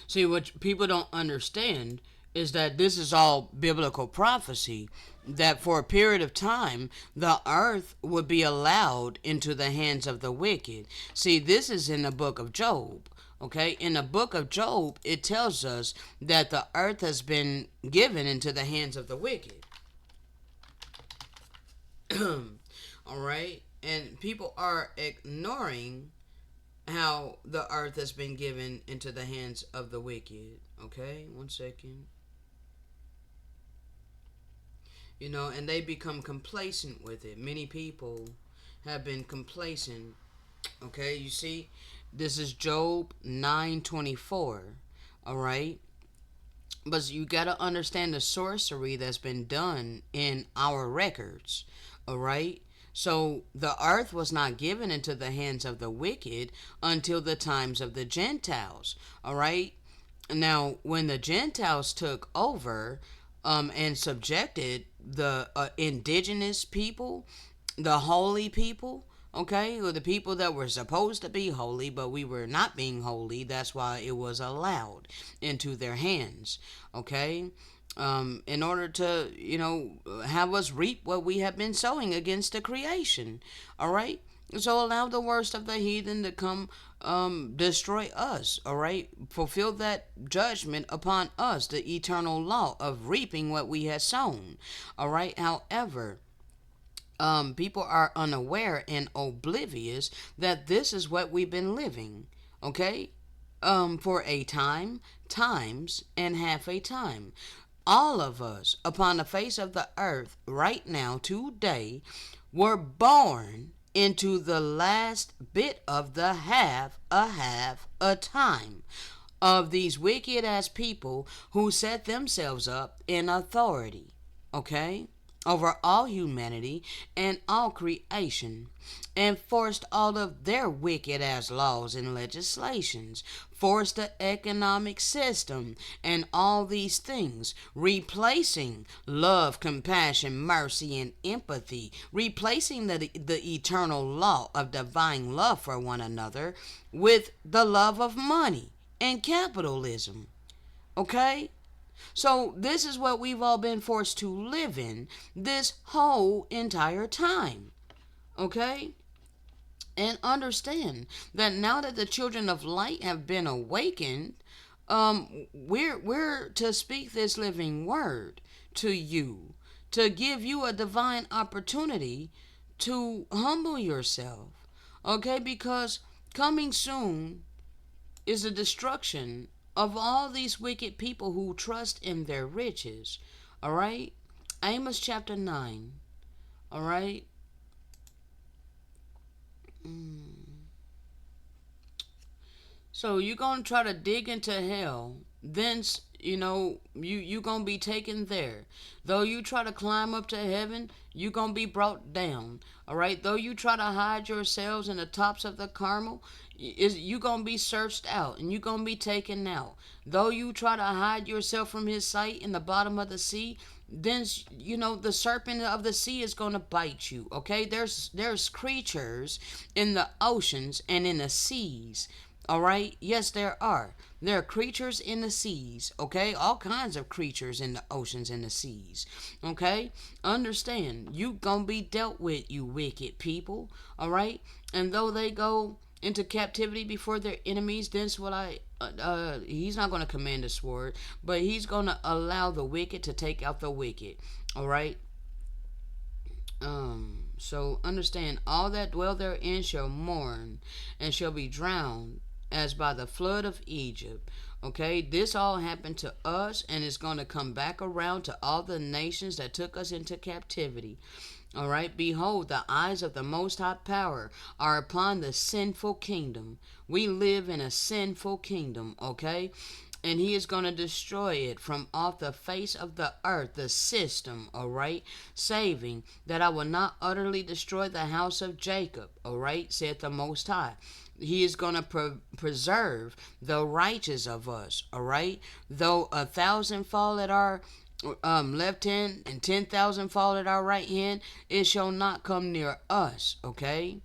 See, what people don't understand is that this is all biblical prophecy, that for a period of time the earth would be allowed into the hands of the wicked. See, this is in the book of Job. Okay, in the book of Job, it tells us that the earth has been given into the hands of the wicked. All right, and people are ignoring how the earth has been given into the hands of the wicked. Okay, 1 second. You know, and they become complacent with it. Many people have been complacent. Okay, you see, this is Job 9:24. All right, but you got to understand the sorcery that's been done in our records. All right, so the earth was not given into the hands of the wicked until the times of the Gentiles. All right, now when the Gentiles took over and subjected the indigenous people, the holy people, okay, or the people that were supposed to be holy, but we were not being holy. That's why it was allowed into their hands, okay, in order to, have us reap what we have been sowing against the creation, all right? So allow the worst of the heathen to come destroy us, all right? Fulfill that judgment upon us, the eternal law of reaping what we have sown, all right? However, people are unaware and oblivious that this is what we've been living, okay? For a time, times, and half a time. All of us upon the face of the earth right now, today, were born into the last bit of the half a time of these wicked ass people who set themselves up in authority, okay, over all humanity and all creation, and forced all of their wicked ass laws and legislations, forced the economic system and all these things, replacing love, compassion, mercy, and empathy, replacing the eternal law of divine love for one another with the love of money and capitalism. Okay? So, this is what we've all been forced to live in this whole entire time. Okay? And understand that now that the children of light have been awakened, we're to speak this living word to you, to give you a divine opportunity to humble yourself. Okay? Because coming soon is the destruction of all these wicked people who trust in their riches. All right? Amos chapter 9. All right? So you're going to try to dig into hell. Thence, you going to be taken there. Though you try to climb up to heaven, you going to be brought down. All right? Though you try to hide yourselves in the tops of the Carmel, you going to be searched out and you going to be taken out. Though you try to hide yourself from his sight in the bottom of the sea, then the serpent of the sea is going to bite you. Okay? There's creatures in the oceans and in the seas. All right? Yes, there are. There are creatures in the seas, okay? All kinds of creatures in the oceans and the seas, okay? Understand, you gonna be dealt with, you wicked people, all right? And though they go into captivity before their enemies, then he's not gonna command a sword, but he's gonna allow the wicked to take out the wicked, all right? So understand, all that dwell therein shall mourn and shall be drowned as by the flood of Egypt. Okay, this all happened to us and it's going to come back around to all the nations that took us into captivity. All right, behold, the eyes of the Most High Power are upon the sinful kingdom. We live in a sinful kingdom, okay? And he is going to destroy it from off the face of the earth, the system, all right? Saving that I will not utterly destroy the house of Jacob, all right? Saith the Most High. He is going to preserve the righteous of us, all right? Though 1,000 fall at our left hand and 10,000 fall at our right hand, it shall not come near us, okay?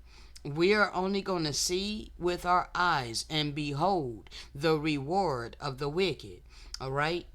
We are only going to see with our eyes and behold the reward of the wicked, all right?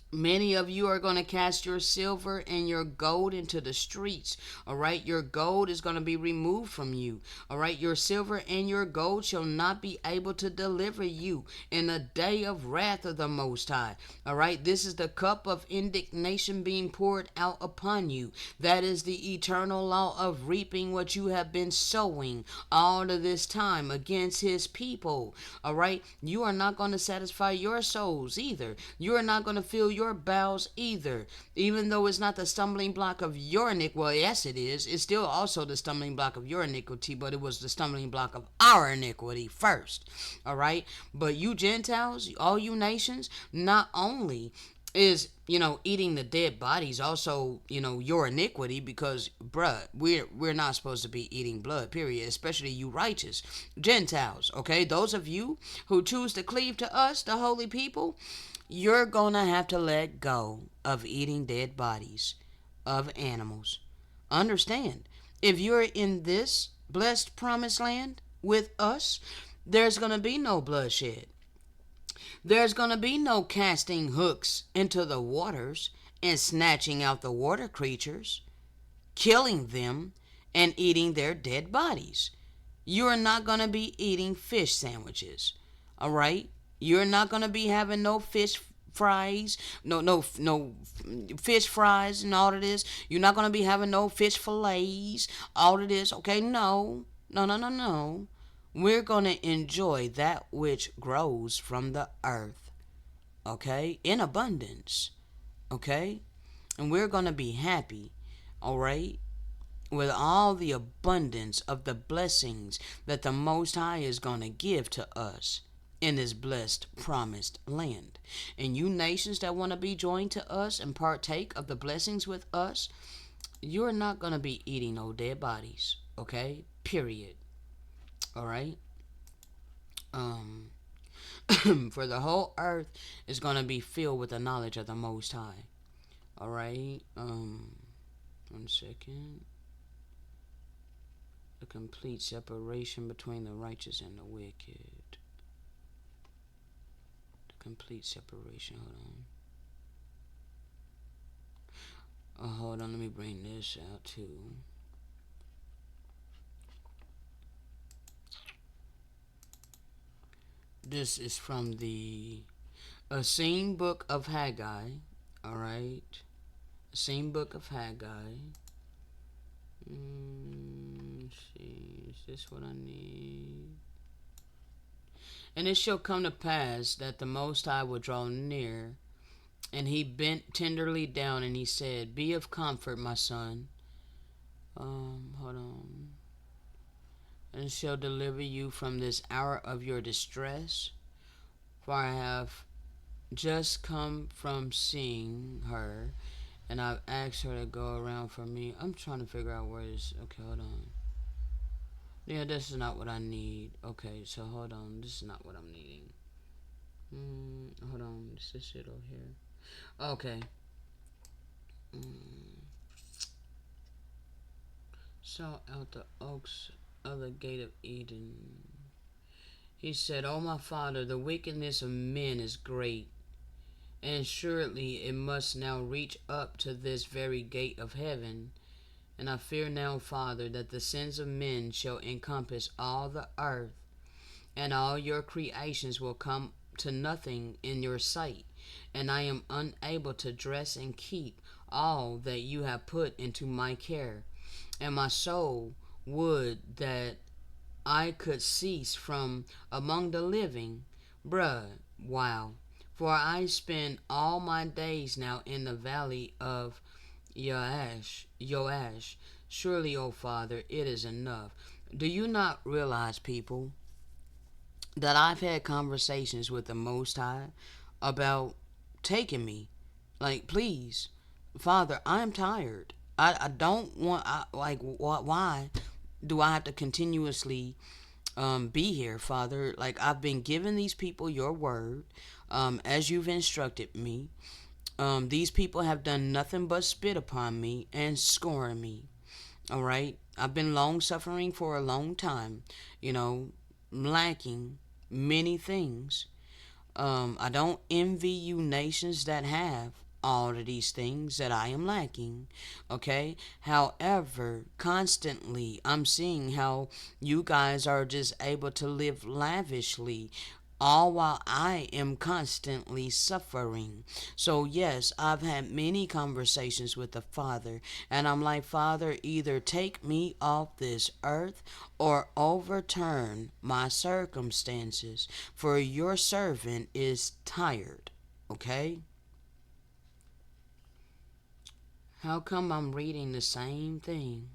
Many of you are going to cast your silver and your gold into the streets. All right. Your gold is going to be removed from you. All right. Your silver and your gold shall not be able to deliver you in the day of wrath of the Most High. All right. This is the cup of indignation being poured out upon you. That is the eternal law of reaping what you have been sowing all of this time against his people. All right. You are not going to satisfy your souls either. You are not going to fill your bowels either, even though it's not the stumbling block of your iniquity. Well, yes, it is. It's still also the stumbling block of your iniquity, but it was the stumbling block of our iniquity first. All right. But you Gentiles, all you nations, not only is eating the dead bodies also your iniquity, because we're not supposed to be eating blood, period, especially you righteous Gentiles, okay? Those of you who choose to cleave to us, the holy people, you're gonna have to let go of eating dead bodies of animals. Understand, if you're in this blessed promised land with us, there's gonna be no bloodshed. There's going to be no casting hooks into the waters and snatching out the water creatures, killing them, and eating their dead bodies. You are not going to be eating fish sandwiches. All right? You're not going to be having no fish fries, no fish fries and all of this. You're not going to be having no fish fillets, all of this. Okay? No. No. We're going to enjoy that which grows from the earth, okay, in abundance, okay? And we're going to be happy, all right? with all the abundance of the blessings that the Most High is going to give to us in this blessed, promised land. And you nations that want to be joined to us and partake of the blessings with us, you're not going to be eating no dead bodies, okay? Period. All right? Um, for the whole earth is going to be filled with the knowledge of the Most High. All right? 1 second. The complete separation between the righteous and the wicked. The complete separation. Hold on. Let me bring this out too. This is from the Essene Book of Haggai. Alright. Essene Book of Haggai. Let's see. Is this what I need? And it shall come to pass that the Most High will draw near, and he bent tenderly down, and he said, Be of comfort, my son. Hold on. And shall deliver you from this hour of your distress. For I have just come from seeing her, and I've asked her to go around for me. I'm trying to figure out where this. Okay, hold on. Yeah, this is not what I need. Okay, so hold on. This is not what I'm needing. Hold on. Is this it over here? Okay. Saw out the oaks of the gate of Eden. He said, O my father, the wickedness of men is great, and surely it must now reach up to this very gate of heaven. And I fear now, Father, that the sins of men shall encompass all the earth, and all your creations will come to nothing in your sight, and I am unable to dress and keep all that you have put into my care. And my soul would that I could cease from among the living. Bruh, wow. For I spend all my days now in the valley of Yoash. Surely, O Father, it is enough. Do you not realize, people, that I've had conversations with the Most High about taking me? Like, please, Father, I'm tired. I don't want, why do I have to continuously be here, Father? Like, I've been giving these people your word, as you've instructed me. These people have done nothing but spit upon me and scorn me. All right? I've been long suffering for a long time, you know, lacking many things. I don't envy you nations that have all of these things that I am lacking. Okay? However, constantly I'm seeing how you guys are just able to live lavishly, all while I am constantly suffering. So, yes, I've had many conversations with the Father, and I'm like, Father, either take me off this earth or overturn my circumstances, for your servant is tired. Okay? How come I'm reading the same thing?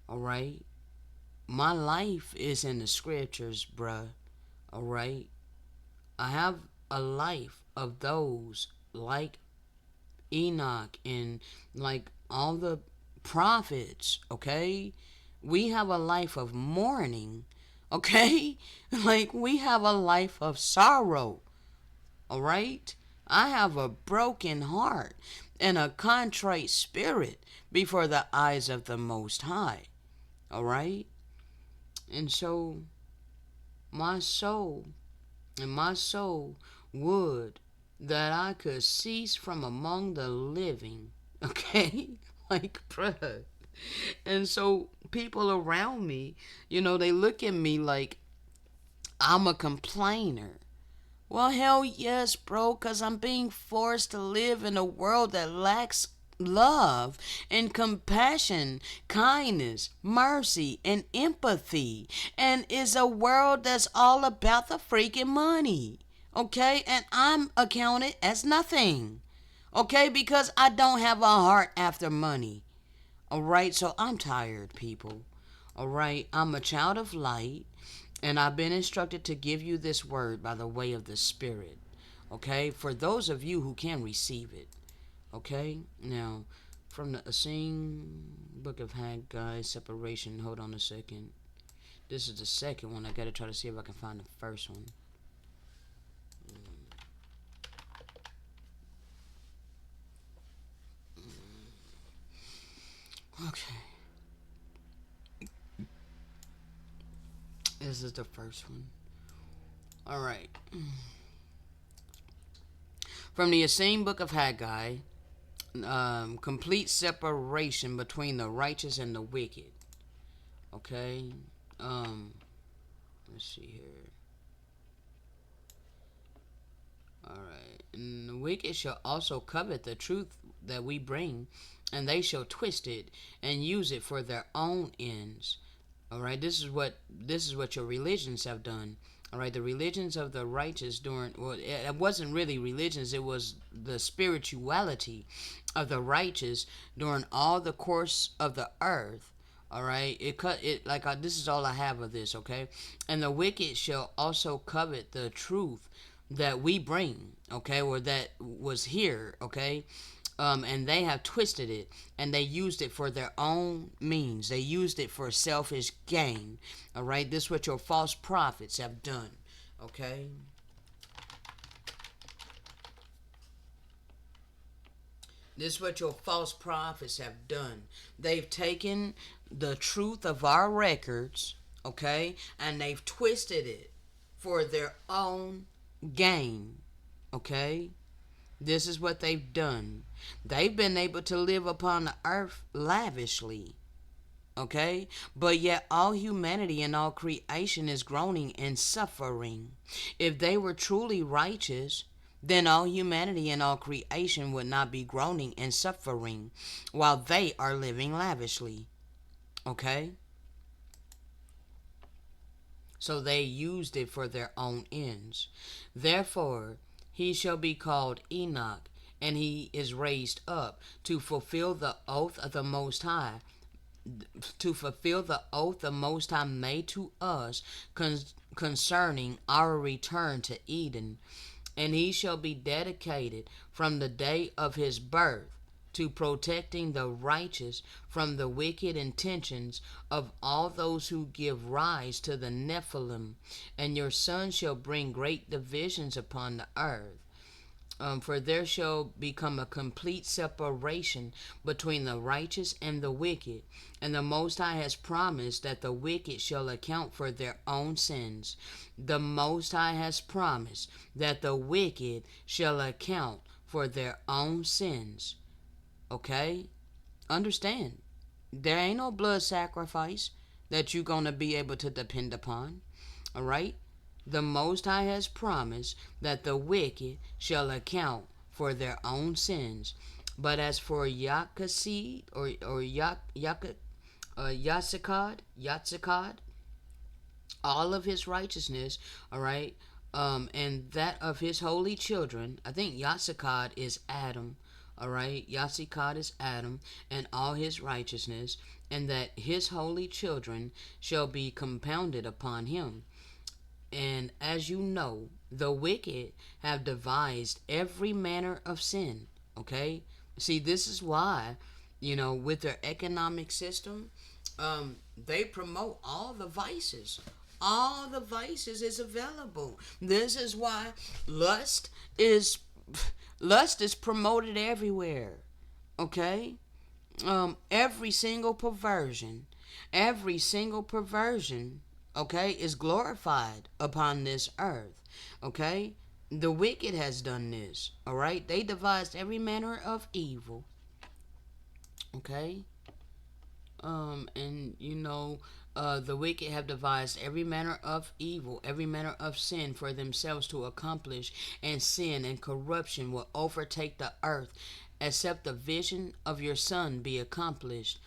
Alright? My life is in the scriptures, bruh. Alright? I have a life of those like Enoch and like all the prophets, okay? We have a life of mourning, okay? Like we have a life of sorrow, alright? I have a broken heart and a contrite spirit before the eyes of the Most High, alright? And so my soul and my soul would that I could cease from among the living. Okay? Like, bruh. And so people around me, they look at me like I'm a complainer. Well, hell yes, bro, because I'm being forced to live in a world that lacks love and compassion, kindness, mercy, and empathy, and is a world that's all about the freaking money. Okay? And I'm accounted as nothing. Okay? Because I don't have a heart after money. All right, so I'm tired, people. All right, I'm a child of light, and I've been instructed to give you this word by the way of the Spirit. Okay, for those of you who can receive it. Okay, now from the Essene Book of Haggai, separation. Hold on a second. This is the second one. I gotta try to see if I can find the first one. Okay, this is the first one. All right. From the Essene Book of Haggai, complete separation between the righteous and the wicked. Okay. Um, let's see here. Alright. And the wicked shall also covet the truth that we bring, and they shall twist it and use it for their own ends. Alright, this is what your religions have done. Alright, the religions of the righteous during, well, it wasn't really religions, it was the spirituality of the righteous during all the course of the earth. All right, this is all I have of this. Okay, and the wicked shall also covet the truth that we bring. Okay, or that was here. Okay, and they have twisted it and they used it for their own means. They used it for selfish gain. All right, this is what your false prophets have done. Okay. This is what your false prophets have done. They've taken the truth of our records, okay, and they've twisted it for their own gain, okay? This is what they've done. They've been able to live upon the earth lavishly, okay? But yet all humanity and all creation is groaning and suffering. If they were truly righteous, then all humanity and all creation would not be groaning and suffering while they are living lavishly. Okay? So they used it for their own ends. Therefore, he shall be called Enoch, and he is raised up to fulfill the oath of the Most High, to fulfill the oath the Most High made to us concerning our return to Eden. And he shall be dedicated from the day of his birth to protecting the righteous from the wicked intentions of all those who give rise to the Nephilim. And your son shall bring great divisions upon the earth. For there shall become a complete separation between the righteous and the wicked. And the Most High has promised that the wicked shall account for their own sins. The Most High has promised that the wicked shall account for their own sins. Okay? Understand. There ain't no blood sacrifice that you're going to be able to depend upon. All right? The Most High has promised that the wicked shall account for their own sins. But as for Yaakasid or Yatsakad, all of his righteousness, all right, and that of his holy children, I think Yatsakad is Adam, all right, Yatsakad is Adam, and all his righteousness, and that his holy children shall be compounded upon him. And as you know, the wicked have devised every manner of sin. Okay? See, this is why, with their economic system, they promote all the vices. All the vices is available. This is why is lust is promoted everywhere. Okay? Every single perversion, okay, is glorified upon this earth. Okay? The wicked has done this. All right? They devised every manner of evil. Okay? And the wicked have devised every manner of evil, every manner of sin for themselves to accomplish, and sin and corruption will overtake the earth, except the vision of your Son be accomplished.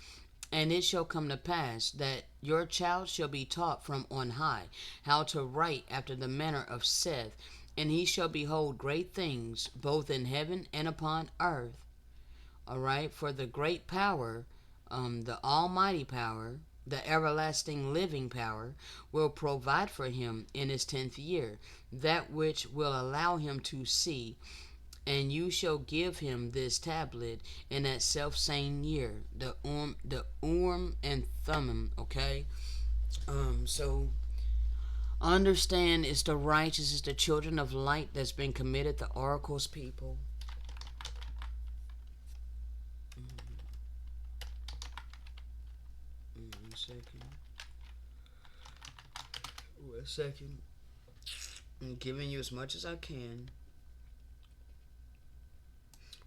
And it shall come to pass that your child shall be taught from on high how to write after the manner of Seth, and he shall behold great things both in heaven and upon earth. All right, for the great power The Almighty Power, the everlasting living power, will provide for him in his 10th year that which will allow him to see. And you shall give him this tablet in that self same year, the and Thummim. Okay, so understand it's the righteous, it's the children of light that's been committed, the oracle's people. One second. One second. I'm giving you as much as I can.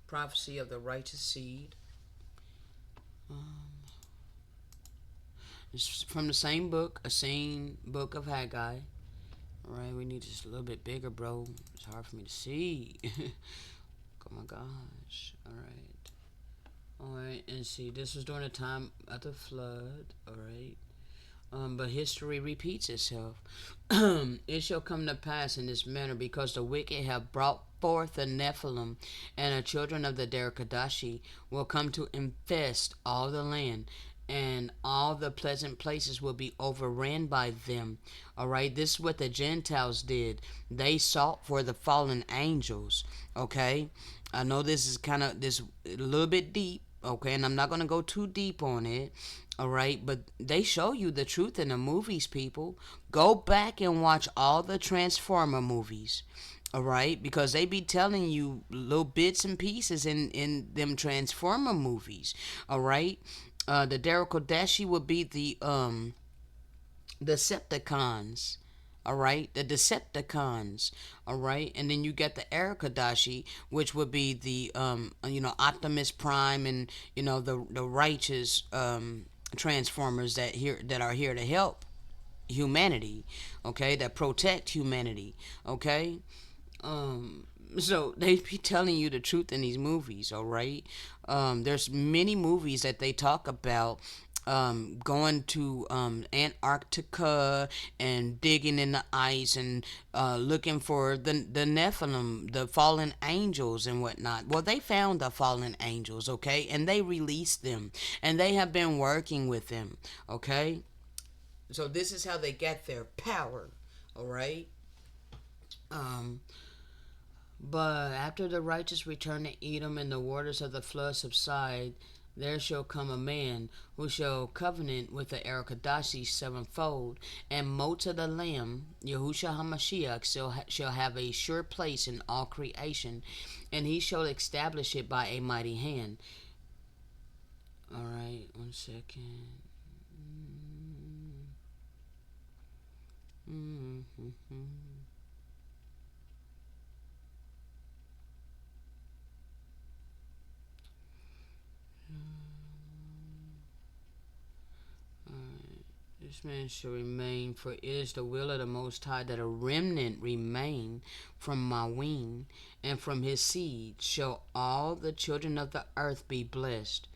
Prophecy of the righteous seed. It's from the same book, a same book of Haggai. Alright, we need just a little bit bigger, bro. It's hard for me to see. Oh my gosh. Alright, and see, this was during the time of the flood. Alright. But history repeats itself. It shall come to pass in this manner, because the wicked have brought forth the Nephilim, and the children of the Derkadashi will come to infest all the land, and all the pleasant places will be overran by them. Alright, this is what the Gentiles did. They sought for the fallen angels. Okay, I know this is kind of this a little bit deep. Okay, and I'm not gonna go too deep on it. All right, but they show you the truth in the movies, people. Go back and watch all the Transformer movies. All right, because they be telling you little bits and pieces in them Transformer movies. All right, the Dashi would be the Decepticons. All right, the Decepticons. All right, and then you get the Erikadashi, which would be the Optimus Prime, and the righteous Transformers that are here to help humanity. Okay, that protect humanity. Okay, so they be telling you the truth in these movies. All right, there's many movies that they talk about going to Antarctica and digging in the ice and looking for the Nephilim, the fallen angels and whatnot. Well, they found the fallen angels, okay, and they released them, and they have been working with them, okay. So this is how they get their power, all right. Um, but after the righteous return to Edom and the waters of the flood subside, there shall come a man who shall covenant with the Erikadashi sevenfold, and Mota the Lamb, Yahushua HaMashiach, shall have a sure place in all creation, and he shall establish it by a mighty hand. Alright, 1 second. This man shall remain, for it is the will of the Most High that a remnant remain from my wing, and from his seed shall all the children of the earth be blessed.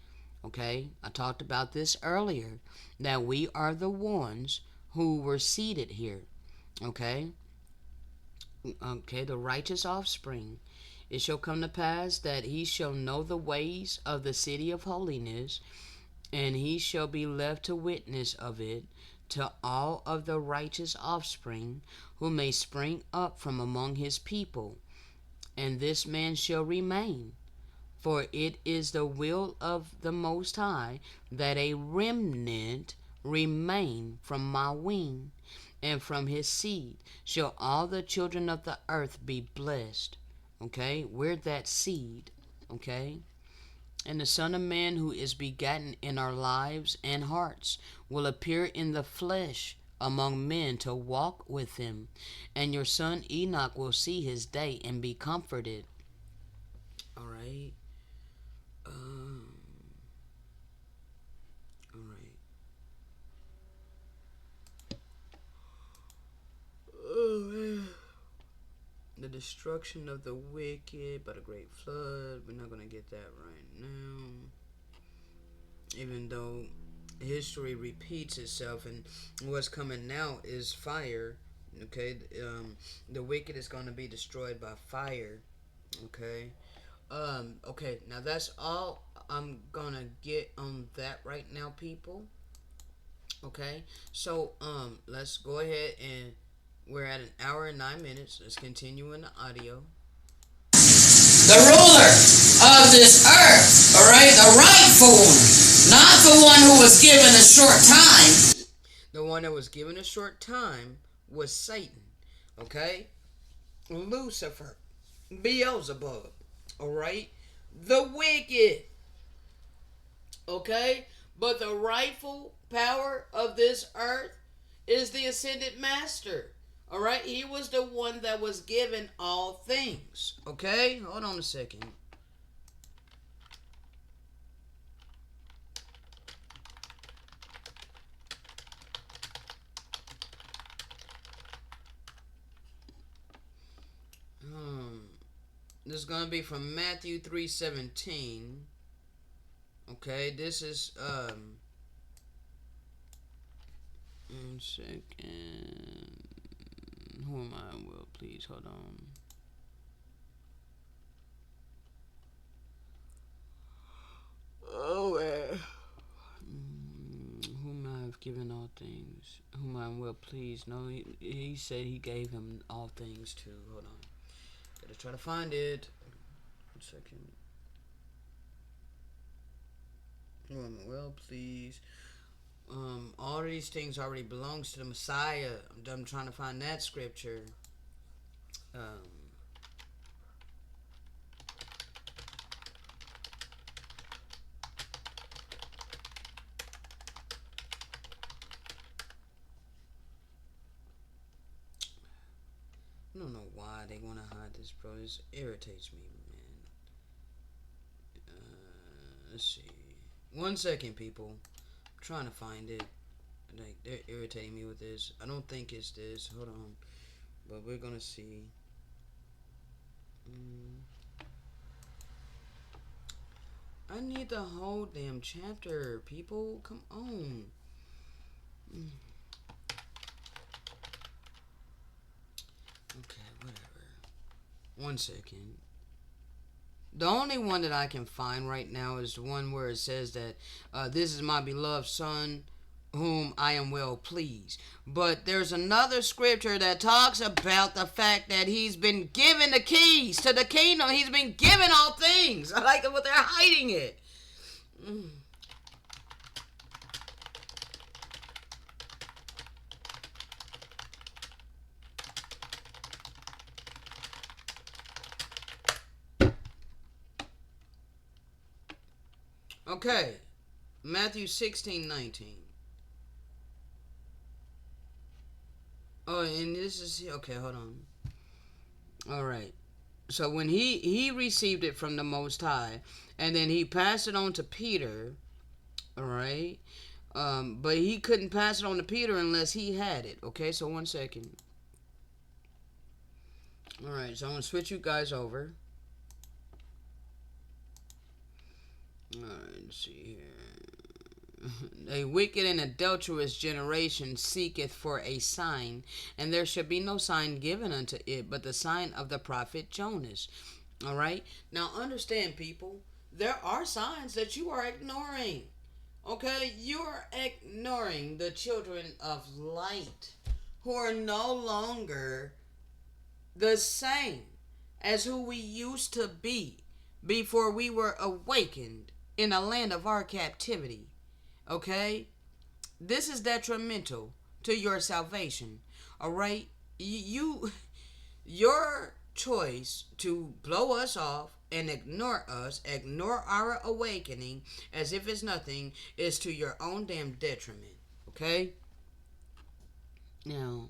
Okay, I talked about this earlier, that we are the ones who were seated here. Okay, the righteous offspring. It shall come to pass that he shall know the ways of the city of holiness, and he shall be left to witness of it to all of the righteous offspring who may spring up from among his people. And this man shall remain, for it is the will of the Most High that a remnant remain from my wing, and from his seed shall all the children of the earth be blessed. Okay, we're that seed. Okay. And the Son of Man, who is begotten in our lives and hearts, will appear in the flesh among men to walk with him. And your son Enoch will see his day and be comforted. Alright. Alright. Oh, man. The destruction of the wicked by the great flood. We're not going to get that right now. Even though history repeats itself, and what's coming now is fire. Okay, the wicked is going to be destroyed by fire. Okay, Okay, now that's all I'm gonna get on that right now, people. Okay, so let's go ahead and we're at an hour and 9 minutes. Let's continue in the audio. The ruler of this earth, all right, the rightful one, not the one who was given a short time. The one that was given a short time was Satan. Okay, Lucifer, Beelzebub. All right, the wicked. Okay, but the rightful power of this earth is the ascended master. All right, he was the one that was given all things. Okay, hold on a second. This is gonna be from Matthew 3:17. Okay, this is 1 second. Who am I? Well, please hold on. Oh, whom I have given all things, whom I am well pleased. No, he said he gave him all things too. Hold on. Gotta try to find it. 1 second. Who am I well pleased. All of these things already belongs to the Messiah. I'm trying to find that scripture. I don't know why they want to hide this, bro. This irritates me, man. Let's see. 1 second, people. I'm trying to find it. Like, they're irritating me with this. I don't think it's this. Hold on. But we're gonna see. I need the whole damn chapter, people. Come on. Okay, whatever. 1 second. The only one that I can find right now is the one where it says that this is my beloved son whom I am well pleased. But there's another scripture that talks about the fact that he's been given the keys to the kingdom. He's been given all things. I like what they're hiding it. Okay, Matthew 16:19. Oh, and this is okay. Hold on. All right. So when he received it from the Most High, and then he passed it on to Peter. All right. But he couldn't pass it on to Peter unless he had it. Okay. So 1 second. All right. So I'm gonna switch you guys over. Alright, let's see here. A wicked and adulterous generation seeketh for a sign, and there shall be no sign given unto it but the sign of the prophet Jonas. Alright? Now understand, people, there are signs that you are ignoring. Okay? You're ignoring the children of light who are no longer the same as who we used to be before we were awakened in the land of our captivity. Okay? This is detrimental to your salvation. Alright? Your choice to blow us off and ignore us, ignore our awakening as if it's nothing, is to your own damn detriment. Okay? Now,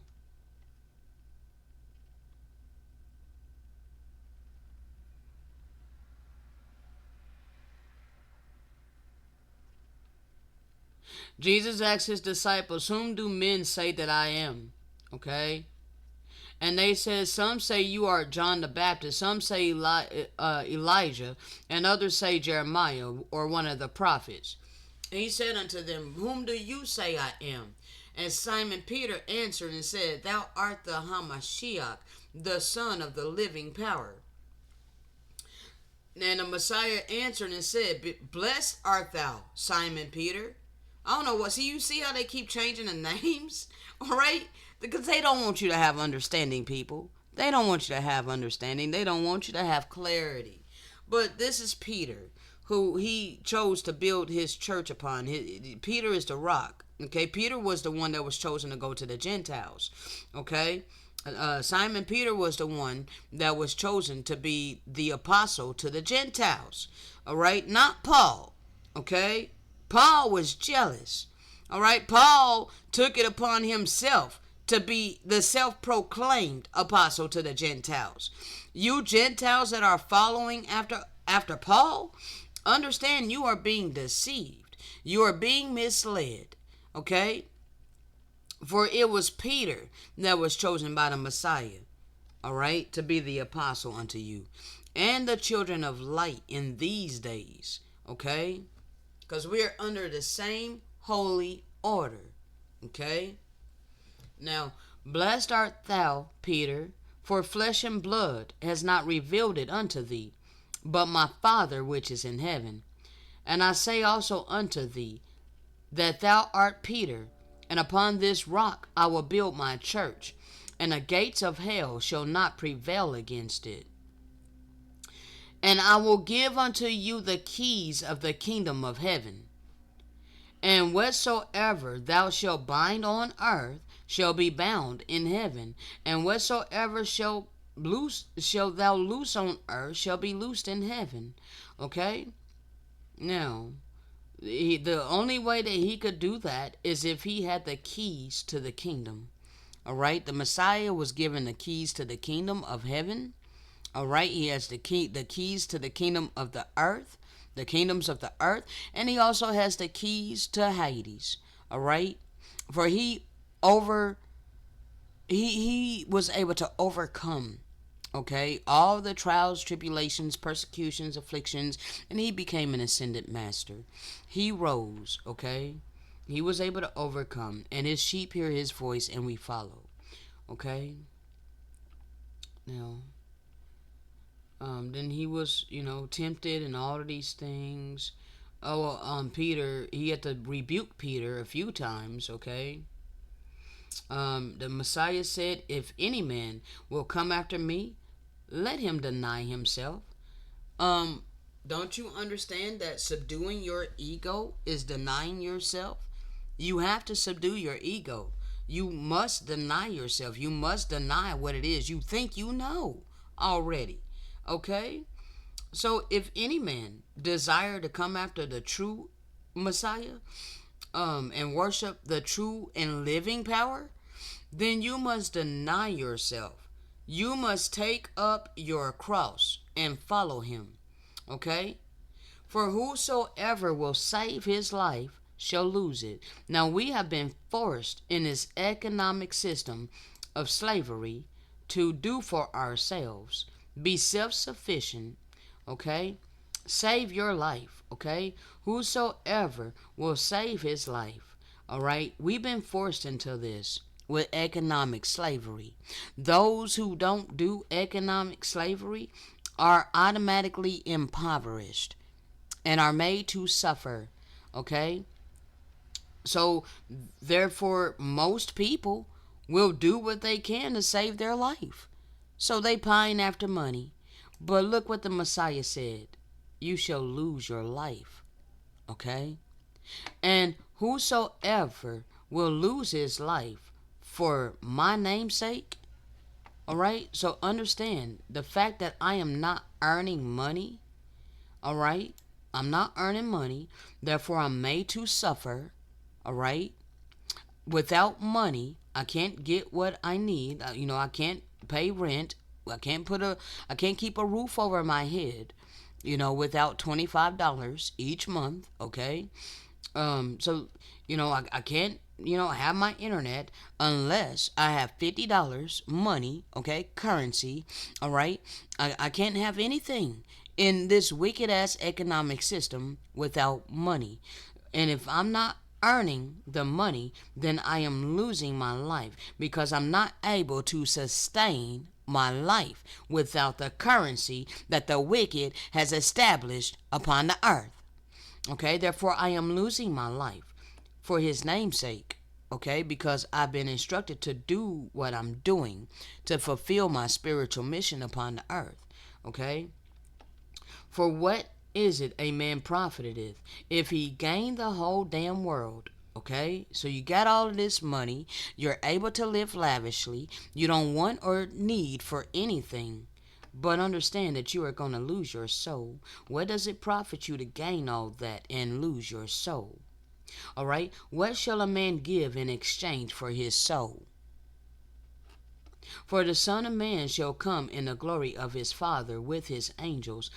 Jesus asked his disciples, whom do men say that I am? Okay? And they said, some say you are John the Baptist, some say Elijah, and others say Jeremiah or one of the prophets. And he said unto them, whom do you say I am? And Simon Peter answered and said, thou art the Hamashiach, the Son of the living power. And the Messiah answered and said, Blessed art thou, Simon Peter. I don't know what. See, you see how they keep changing the names? All right? Because they don't want you to have understanding, people. They don't want you to have understanding. They don't want you to have clarity. But this is Peter, who he chose to build his church upon. Peter is the rock. Okay? Peter was the one that was chosen to go to the Gentiles. Okay? Simon Peter was the one that was chosen to be the apostle to the Gentiles. All right? Not Paul. Okay? Paul was jealous. All right? Paul took it upon himself to be the self-proclaimed apostle to the Gentiles. You Gentiles that are following after Paul, understand you are being deceived. You are being misled. Okay? For it was Peter that was chosen by the Messiah, all right, to be the apostle unto you, and the children of light in these days, okay? Because we are under the same holy order, okay? Now, blessed art thou, Peter, for flesh and blood has not revealed it unto thee, but my Father which is in heaven. And I say also unto thee, that thou art Peter, and upon this rock I will build my church, and the gates of hell shall not prevail against it. And I will give unto you the keys of the kingdom of heaven. And whatsoever thou shalt bind on earth shall be bound in heaven, and whatsoever shall thou loose on earth shall be loosed in heaven. Okay? Now, the only way that he could do that is if he had the keys to the kingdom. All right, the Messiah was given the keys to the kingdom of heaven. All right, he has the keys to the kingdom of the earth, the kingdoms of the earth, and he also has the keys to Hades. All right, for he was able to overcome, okay, all the trials, tribulations, persecutions, afflictions, and he became an ascended master. He rose, okay? He was able to overcome, and his sheep hear his voice, and we follow, okay? Now, then he was, tempted and all of these things. Peter, he had to rebuke Peter a few times, okay? The Messiah said, if any man will come after me, let him deny himself. Don't you understand that subduing your ego is denying yourself? You have to subdue your ego. You must deny yourself. You must deny what it is you think you know already. Okay? So if any man desire to come after the true Messiah, and worship the true and living power, then you must deny yourself. You must take up your cross and follow him. Okay? For whosoever will save his life shall lose it. Now, we have been forced in this economic system of slavery to do for ourselves. Be self-sufficient. Okay? Save your life. Okay? Whosoever will save his life. All right? We've been forced into this with economic slavery. Those who don't do economic slavery are automatically impoverished and are made to suffer. Okay? So, therefore, most people will do what they can to save their life. So they pine after money. But look what the Messiah said. You shall lose your life. Okay? And whosoever will lose his life for my name's sake, all right? So understand the fact that I am not earning money, all right? I'm not earning money, therefore I'm made to suffer, all right? Without money, I can't get what I need. I can't pay rent. I can't keep a roof over my head, without $25 each month, okay? So, I can't, have my internet unless I have $50 money, okay, currency, all right? I can't have anything in this wicked-ass economic system without money. And if I'm not earning the money, then I am losing my life because I'm not able to sustain my life without the currency that the wicked has established upon the earth. Okay, therefore I am losing my life for his name's sake. Okay, because I've been instructed to do what I'm doing to fulfill my spiritual mission upon the earth. Okay, for what is it a man profiteth if he gain the whole damn world? Okay, so you got all of this money, you're able to live lavishly, you don't want or need for anything, but understand that you are going to lose your soul. What does it profit you to gain all that and lose your soul? All right, what shall a man give in exchange for his soul? For the Son of Man shall come in the glory of his Father with his angels,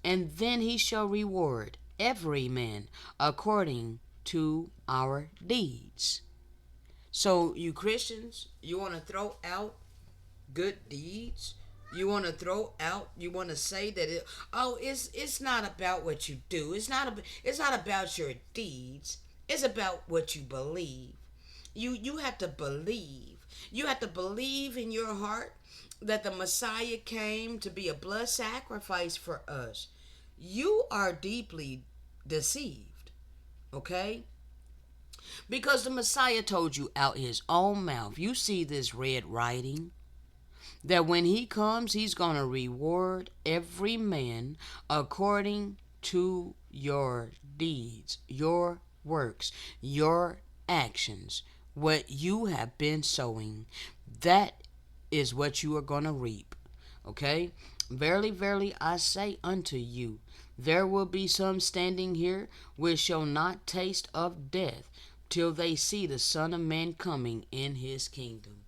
and then he shall reward every man according to our deeds. So, you Christians, you want to throw out good deeds? You want to throw out? You want to say that it's not about what you do. It's not about your deeds. It's about what you believe. You have to believe. You have to believe in your heart that the Messiah came to be a blood sacrifice for us. You are deeply deceived, okay? Because the Messiah told you out his own mouth. You see this red writing that when he comes, he's going to reward every man according to your deeds, your works, your actions, what you have been sowing. That is what you are going to reap. Okay? Verily, verily, I say unto you, there will be some standing here which shall not taste of death till they see the Son of Man coming in his kingdom.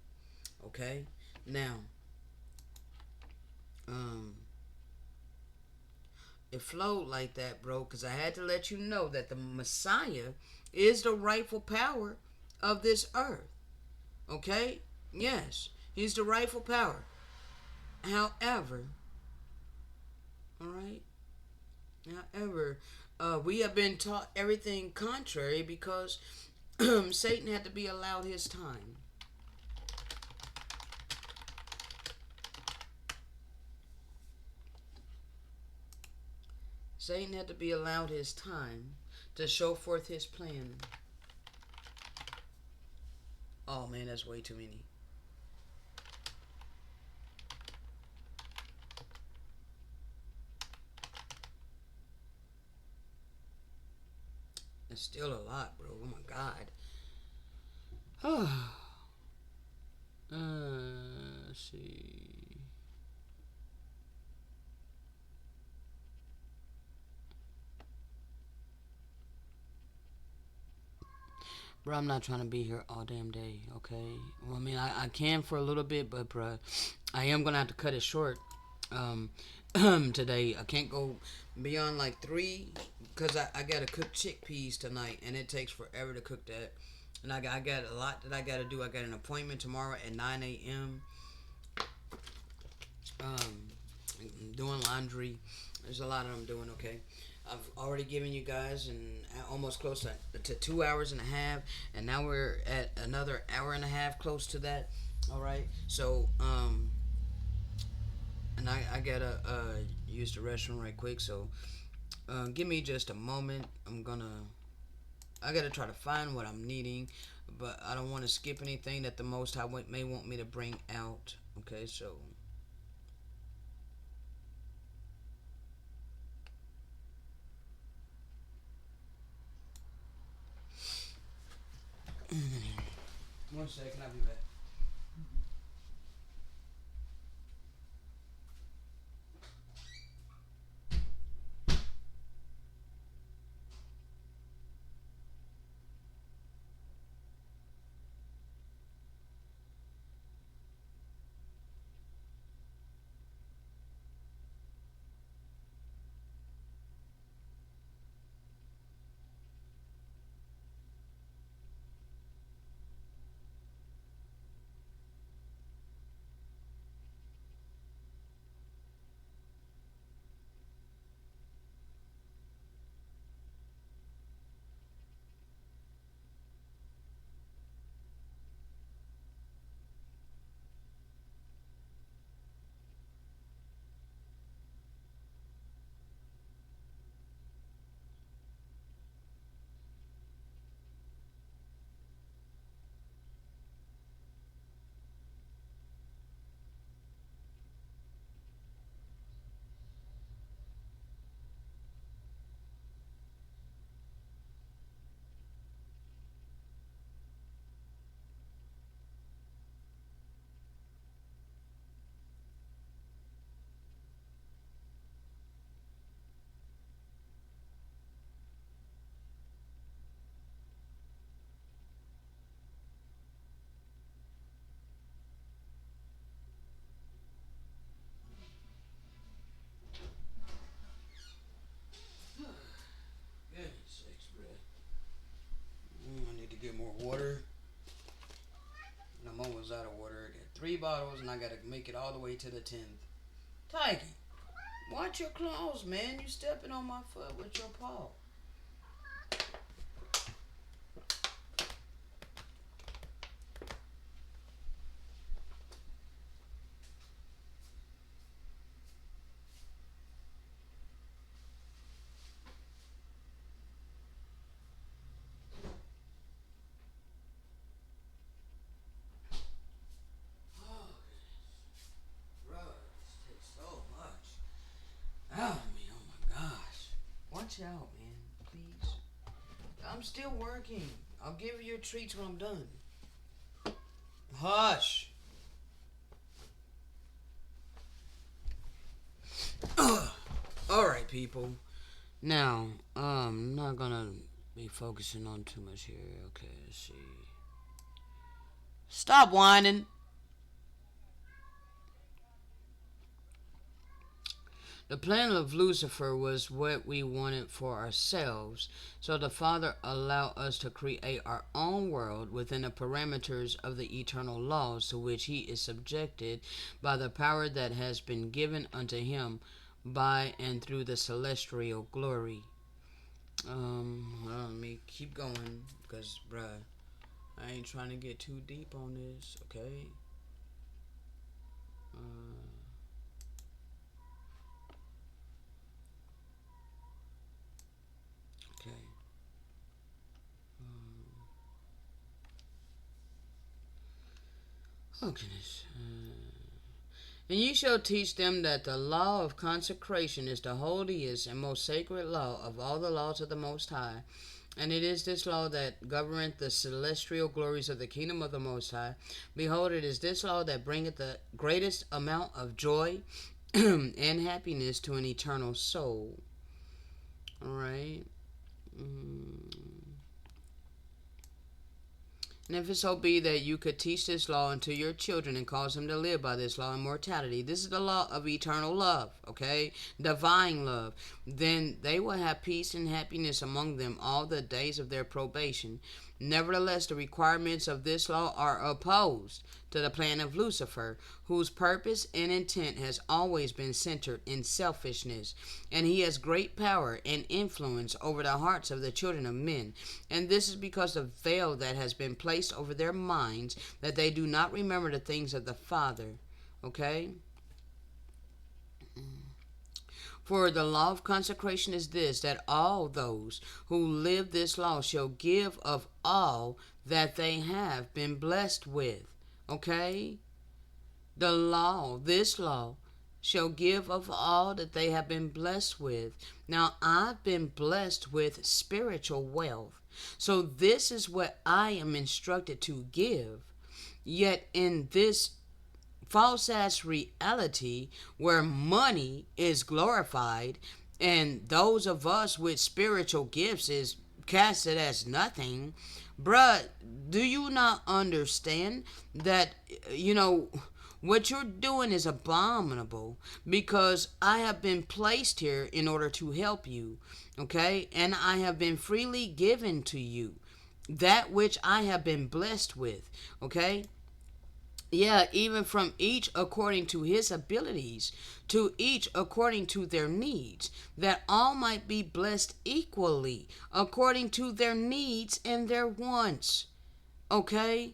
Okay? Now, it flowed like that, bro, because I had to let you know that the Messiah is the rightful power of this earth. Okay? Yes, he's the rightful power. However, all right? However, we have been taught everything contrary because Satan had to be allowed his time. Satan had to be allowed his time to show forth his plan. Oh man, that's way too many. It's still a lot, bro. Oh my God. Let's see. Bro, I'm not trying to be here all damn day, okay? Well, I mean, I can for a little bit, but, bro, I am going to have to cut it short today. I can't go beyond like 3 because I got to cook chickpeas tonight, and it takes forever to cook that. And I got a lot that I got to do. I got an appointment tomorrow at 9 a.m. Doing laundry. There's a lot of them doing, okay? I've already given you guys almost close to 2 hours and a half, and now we're at another hour and a half close to that. All right, so and I gotta use the restroom right quick, so give me just a moment. I gotta try to find what I'm needing, but I don't want to skip anything that the Most High may want me to bring out. Okay, so. One second, I'll be back. 3 bottles and I gotta make it all the way to the 10th. Tiggy, watch your claws, man. You stepping on my foot with your paw. Out of me, oh my gosh. Watch out, man, please. I'm still working. I'll give you your treats when I'm done. Hush. Alright, people. Now, I'm not gonna be focusing on too much here. Okay, let's see. Stop whining. The plan of Lucifer was what we wanted for ourselves, so the Father allowed us to create our own world within the parameters of the eternal laws to which he is subjected by the power that has been given unto him by and through the celestial glory. Hold on, let me keep going, because, bruh, I ain't trying to get too deep on this, okay? Okay. Oh, goodness. And ye shall teach them that the law of consecration is the holiest and most sacred law of all the laws of the Most High. And it is this law that governeth the celestial glories of the kingdom of the Most High. Behold, it is this law that bringeth the greatest amount of joy and happiness to an eternal soul. Alright. And if it so be that you could teach this law unto your children and cause them to live by this law immortality, this is the law of eternal love, okay? Divine love. Then they will have peace and happiness among them all the days of their probation. Nevertheless, the requirements of this law are opposed to the plan of Lucifer, whose purpose and intent has always been centered in selfishness, and he has great power and influence over the hearts of the children of men. And this is because the veil that has been placed over their minds, that they do not remember the things of the Father. Okay? For the law of consecration is this, that all those who live this law shall give of all that they have been blessed with. Okay? The law, this law, shall give of all that they have been blessed with. Now, I've been blessed with spiritual wealth. So this is what I am instructed to give. Yet in this false-ass reality where money is glorified and those of us with spiritual gifts is casted as nothing, bruh, do you not understand that, what you're doing is abominable? Because I have been placed here in order to help you, okay? And I have been freely given to you that which I have been blessed with, okay? Yeah, even from each according to his abilities, to each according to their needs, that all might be blessed equally according to their needs and their wants. Okay?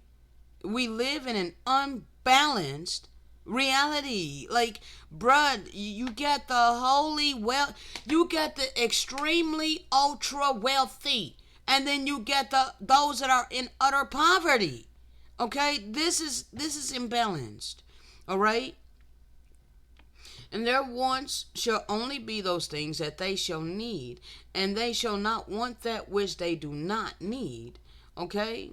We live in an unbalanced reality. Like, bruh, you get the holy wealth, you get the extremely ultra wealthy, and then you get those that are in utter poverty. Okay, this is imbalanced. All right, and their wants shall only be those things that they shall need, and they shall not want that which they do not need. Okay,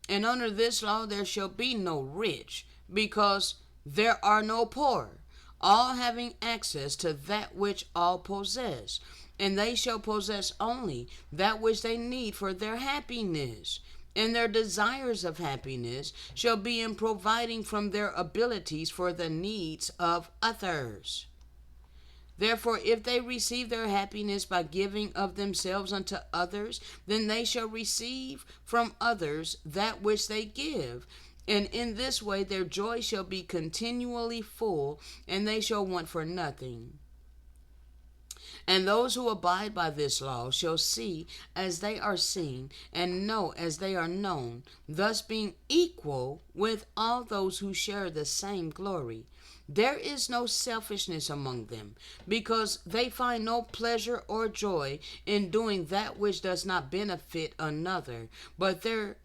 and under this law there shall be no rich, because there are no poor, all having access to that which all possess, and they shall possess only that which they need for their happiness. And their desires of happiness shall be in providing from their abilities for the needs of others. Therefore, if they receive their happiness by giving of themselves unto others, then they shall receive from others that which they give. And in this way their joy shall be continually full, and they shall want for nothing. And those who abide by this law shall see as they are seen, and know as they are known, thus being equal with all those who share the same glory. There is no selfishness among them, because they find no pleasure or joy in doing that which does not benefit another, but their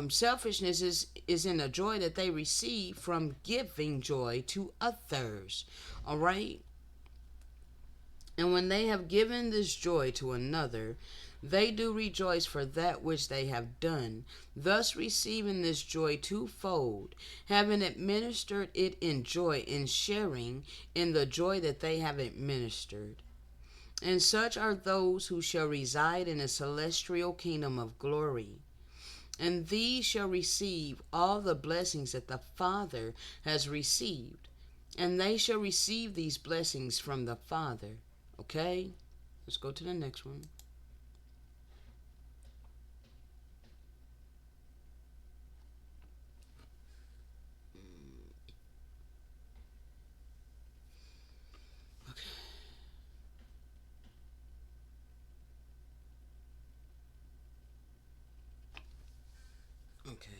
selfishness is in the joy that they receive from giving joy to others. All right? And when they have given this joy to another, they do rejoice for that which they have done, thus receiving this joy twofold, having administered it in joy and sharing in the joy that they have administered. And such are those who shall reside in a celestial kingdom of glory. And these shall receive all the blessings that the Father has received. And they shall receive these blessings from the Father. Okay? Let's go to the next one. Okay.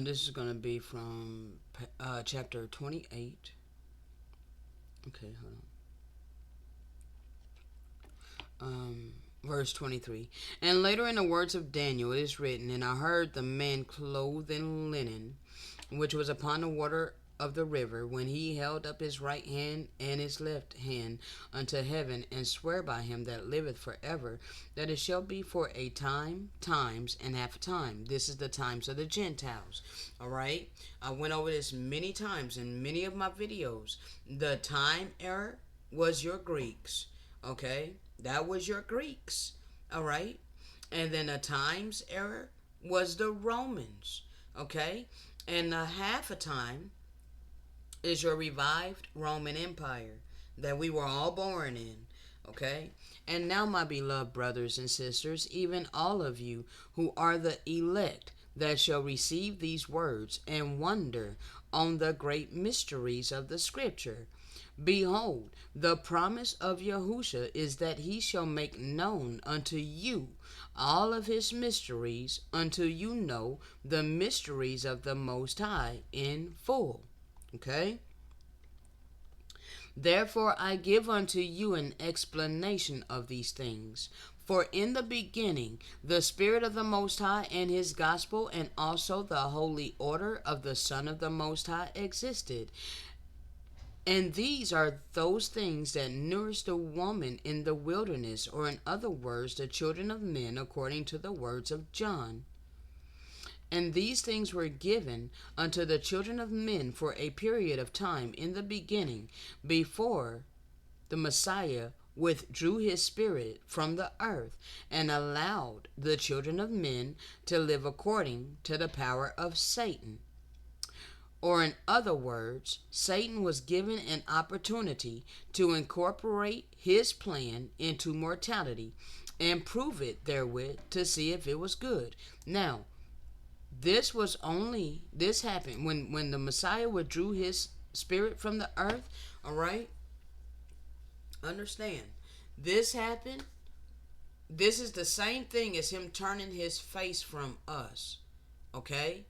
This is going to be from chapter 28. Okay, hold on. Verse 23. And later in the words of Daniel it is written, And I heard the man clothed in linen, which was upon the water of the river, when he held up his right hand and his left hand unto heaven, and swear by him that liveth forever, that it shall be for a time, times, and half a time. This is the times of the Gentiles. All right? I went over this many times in many of my videos. The time era was your Greeks. Okay? That was your Greeks. All right? And then the times era was the Romans. Okay? And the half a time is your revived Roman Empire that we were all born in. Okay? And now, my beloved brothers and sisters, even all of you who are the elect, that shall receive these words and wonder on the great mysteries of the Scripture. Behold, the promise of Yahusha is that he shall make known unto you all of his mysteries, until you know the mysteries of the Most High in full. Okay? Therefore I give unto you an explanation of these things. For in the beginning the Spirit of the Most High and his gospel, and also the holy order of the Son of the Most High existed. And these are those things that nourished the woman in the wilderness, or in other words, the children of men, according to the words of John. And these things were given unto the children of men for a period of time in the beginning, before the Messiah withdrew his spirit from the earth and allowed the children of men to live according to the power of Satan. Or in other words, Satan was given an opportunity to incorporate his plan into mortality and prove it therewith to see if it was good. Now, this happened when the Messiah withdrew his spirit from the earth. All right? Understand. This happened. This is the same thing as him turning his face from us. Okay?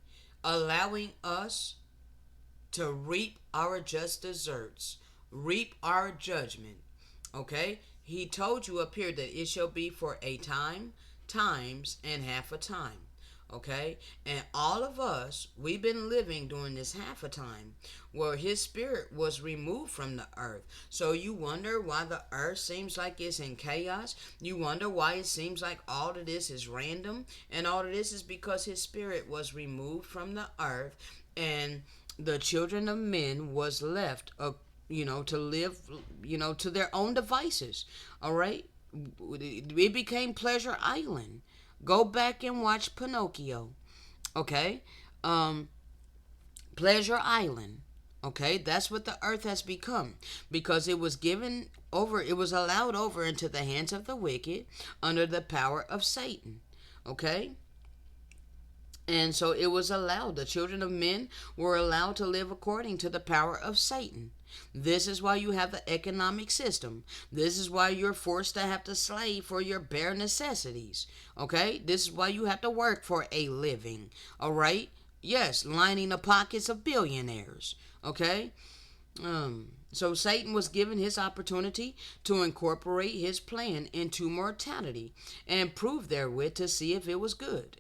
Allowing us to reap our just deserts. Reap our judgment. Okay? He told you up here that it shall be for a time, times, and half a time. Okay? And all of us, we've been living during this half a time where his spirit was removed from the earth. So you wonder why the earth seems like it's in chaos. You wonder why it seems like all of this is random. And all of this is because his spirit was removed from the earth, and the children of men was left to live, to their own devices. All right? It became Pleasure Island. Go back and watch Pinocchio. Okay? Pleasure Island. Okay? That's what the earth has become. Because it was allowed over into the hands of the wicked under the power of Satan. Okay? And so it was allowed. The children of men were allowed to live according to the power of Satan. This is why you have the economic system. This is why you're forced to have to slave for your bare necessities. Okay? This is why you have to work for a living. All right? Yes, lining the pockets of billionaires. Okay? So Satan was given his opportunity to incorporate his plan into mortality and prove therewith to see if it was good.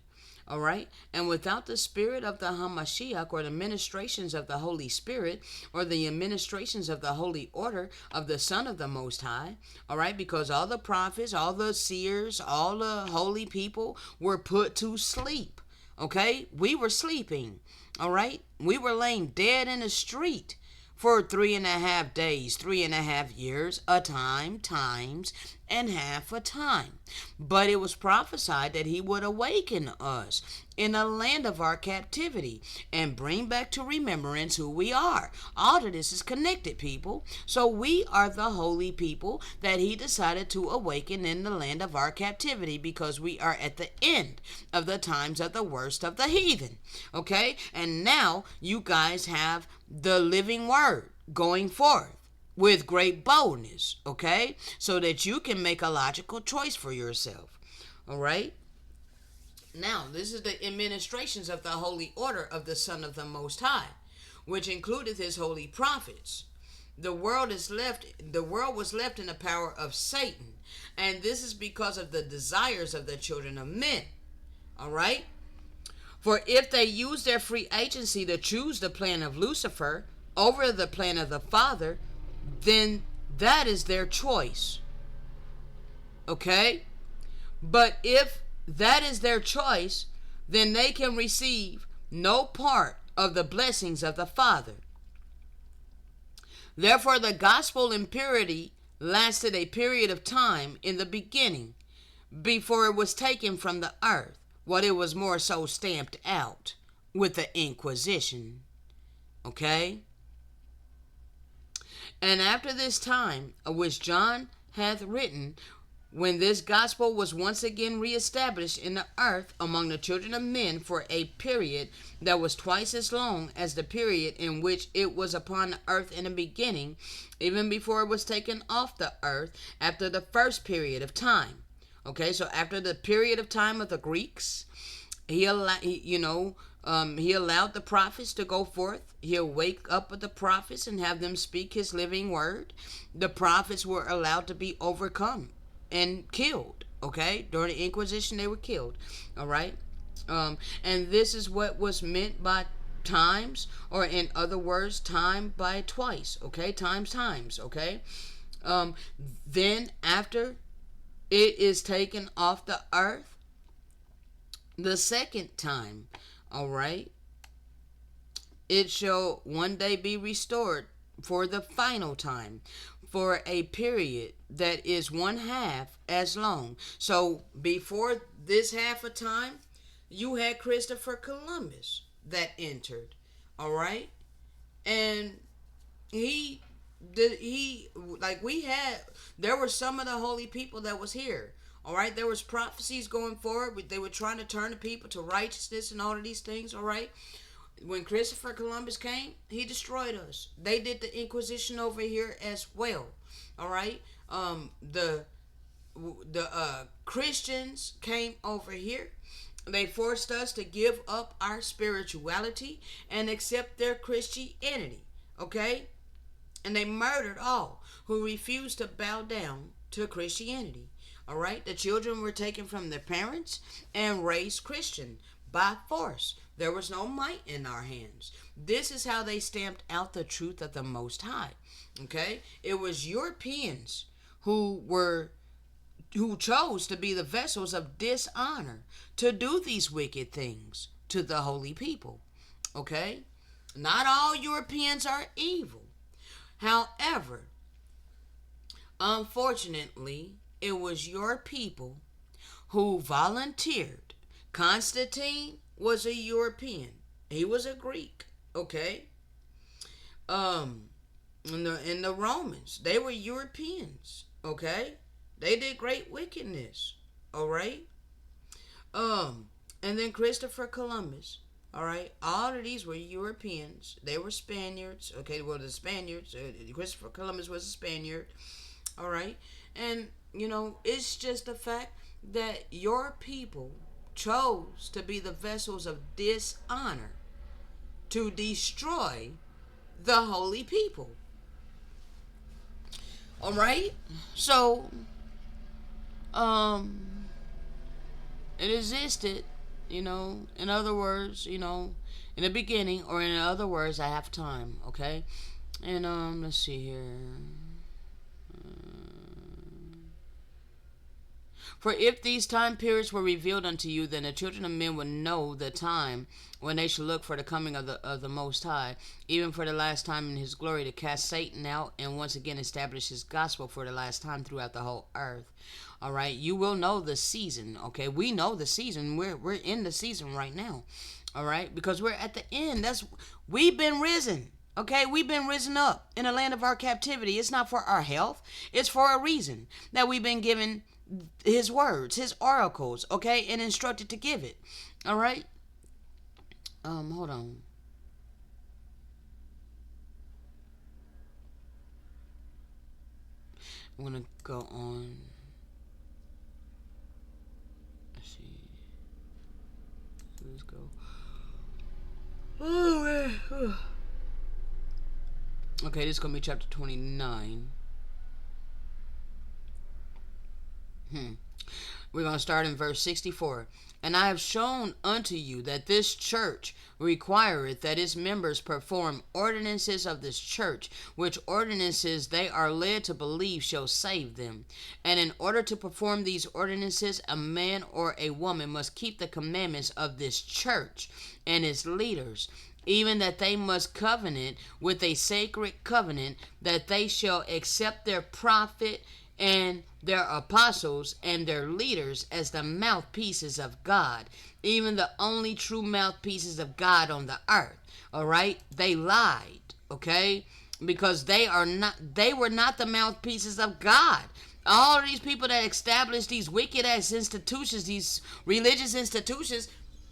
All right. And without the spirit of the Hamashiach, or the ministrations of the Holy Spirit, or the administrations of the holy order of the Son of the Most High, all right, because all the prophets, all the seers, all the holy people were put to sleep. Okay. We were sleeping. All right. We were laying dead in the street for 3.5 days, 3.5 years, a time, times, and half a time. But it was prophesied that he would awaken us in the land of our captivity and bring back to remembrance who we are. All of this is connected, people. So we are the holy people that he decided to awaken in the land of our captivity, because we are at the end of the times of the worst of the heathen. Okay? And now you guys have the living word going forth with great boldness, okay? So that you can make a logical choice for yourself. All right? Now, this is the administrations of the holy order of the Son of the Most High, which includeth his holy prophets. The world was left in the power of Satan, and this is because of the desires of the children of men. All right? For if they use their free agency to choose the plan of Lucifer over the plan of the Father, then that is their choice. Okay? But if that is their choice, then they can receive no part of the blessings of the Father. Therefore, the gospel in purity lasted a period of time in the beginning, before it was taken from the earth. What it was more so stamped out with the Inquisition. Okay? And after this time, which John hath written, when this gospel was once again reestablished in the earth among the children of men for a period that was twice as long as the period in which it was upon the earth in the beginning, even before it was taken off the earth after the first period of time. Okay, so after the period of time of the Greeks, he allowed the prophets to go forth. He'll wake up with the prophets and have them speak his living word. The prophets were allowed to be overcome and killed. Okay, during the Inquisition, they were killed. All right, and this is what was meant by times, or in other words, time by twice. Okay, times. Okay, then after it is taken off the earth the second time, all right, it shall one day be restored for the final time, for a period that is one half as long. So before this half a time, you had Christopher Columbus that entered, all right, and there were some of the holy people that was here. All right, there was prophecies going forward. They were trying to turn the people to righteousness and all of these things. All right, when Christopher Columbus came, he destroyed us. They did the Inquisition over here as well. All right, the Christians came over here. They forced us to give up our spirituality and accept their Christianity. Okay, and they murdered all who refused to bow down to Christianity. All right, the children were taken from their parents and raised Christian by force. There was no might in our hands. This is how they stamped out the truth of the Most High. Okay, it was Europeans who chose to be the vessels of dishonor to do these wicked things to the holy people. Okay, not all Europeans are evil. However, unfortunately, it was your people who volunteered. Constantine was a European. He was a Greek. Okay. And the Romans, they were Europeans. Okay. They did great wickedness. All right. And then Christopher Columbus. All right, all of these were Europeans. They were Spaniards. Okay, well, the Spaniards. Christopher Columbus was a Spaniard. All right, and it's just the fact that your people chose to be the vessels of dishonor to destroy the holy people. All right, so it existed. In other words, in the beginning, or in other words, I have time, okay? And let's see here. For if these time periods were revealed unto you, then the children of men would know the time when they should look for the coming of the Most High, even for the last time in His glory, to cast Satan out and once again establish His gospel for the last time throughout the whole earth. All right, you will know the season. Okay, we know the season. We're in the season right now. All right, because we're at the end. We've been risen. Okay, we've been risen up in the land of our captivity. It's not for our health. It's for a reason that we've been given His words, His oracles, okay, and instructed to give it. All right. Hold on. I'm gonna go on. Let's see. Let's go. Oh man. Okay, this is gonna be chapter 29. We're going to start in verse 64. And I have shown unto you that this church requireth that its members perform ordinances of this church, which ordinances they are led to believe shall save them. And in order to perform these ordinances, a man or a woman must keep the commandments of this church and its leaders, even that they must covenant with a sacred covenant, that they shall accept their prophet and their apostles and their leaders as the mouthpieces of God, even the only true mouthpieces of God on the earth. All right, they lied, okay, because they were not the mouthpieces of God. All of these people that established these wicked ass institutions, these religious institutions,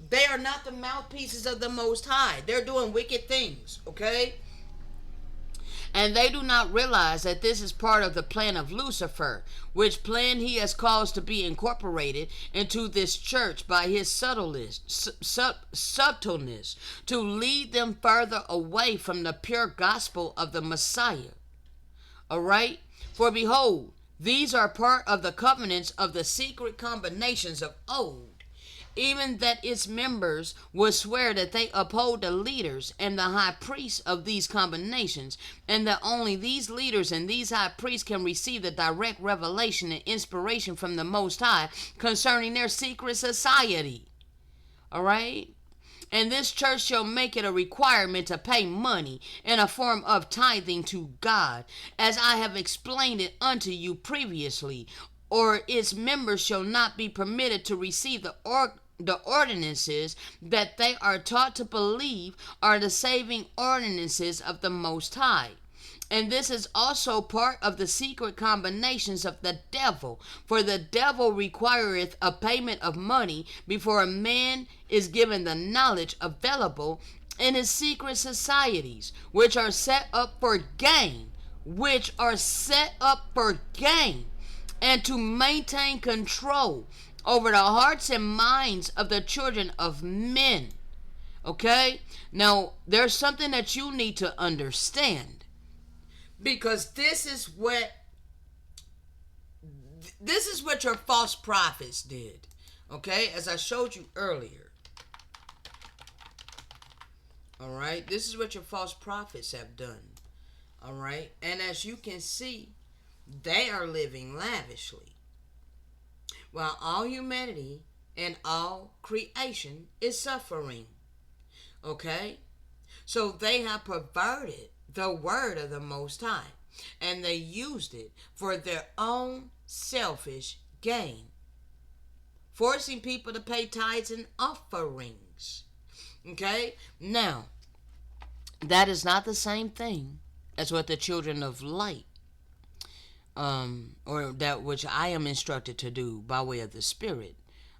they are not the mouthpieces of the Most High. They're doing wicked things, okay? And they do not realize that this is part of the plan of Lucifer, which plan he has caused to be incorporated into this church by his subtleness, to lead them further away from the pure gospel of the Messiah. All right? For behold, these are part of the covenants of the secret combinations of old, even that its members would swear that they uphold the leaders and the high priests of these combinations, and that only these leaders and these high priests can receive the direct revelation and inspiration from the Most High concerning their secret society. All right? And this church shall make it a requirement to pay money in a form of tithing to God, as I have explained it unto you previously, or its members shall not be permitted to receive the ordinances that they are taught to believe are the saving ordinances of the Most High. And this is also part of the secret combinations of the devil. For the devil requireth a payment of money before a man is given the knowledge available in his secret societies, which are set up for gain, and to maintain control over the hearts and minds of the children of men. Okay? Now, there's something that you need to understand, because this is what your false prophets did. Okay? As I showed you earlier. All right? This is what your false prophets have done. All right? And as you can see, they are living lavishly, while all humanity and all creation is suffering. Okay? So they have perverted the word of the Most High, and they used it for their own selfish gain, forcing people to pay tithes and offerings. Okay? Now, that is not the same thing as what the children of light, or that which I am instructed to do by way of the Spirit,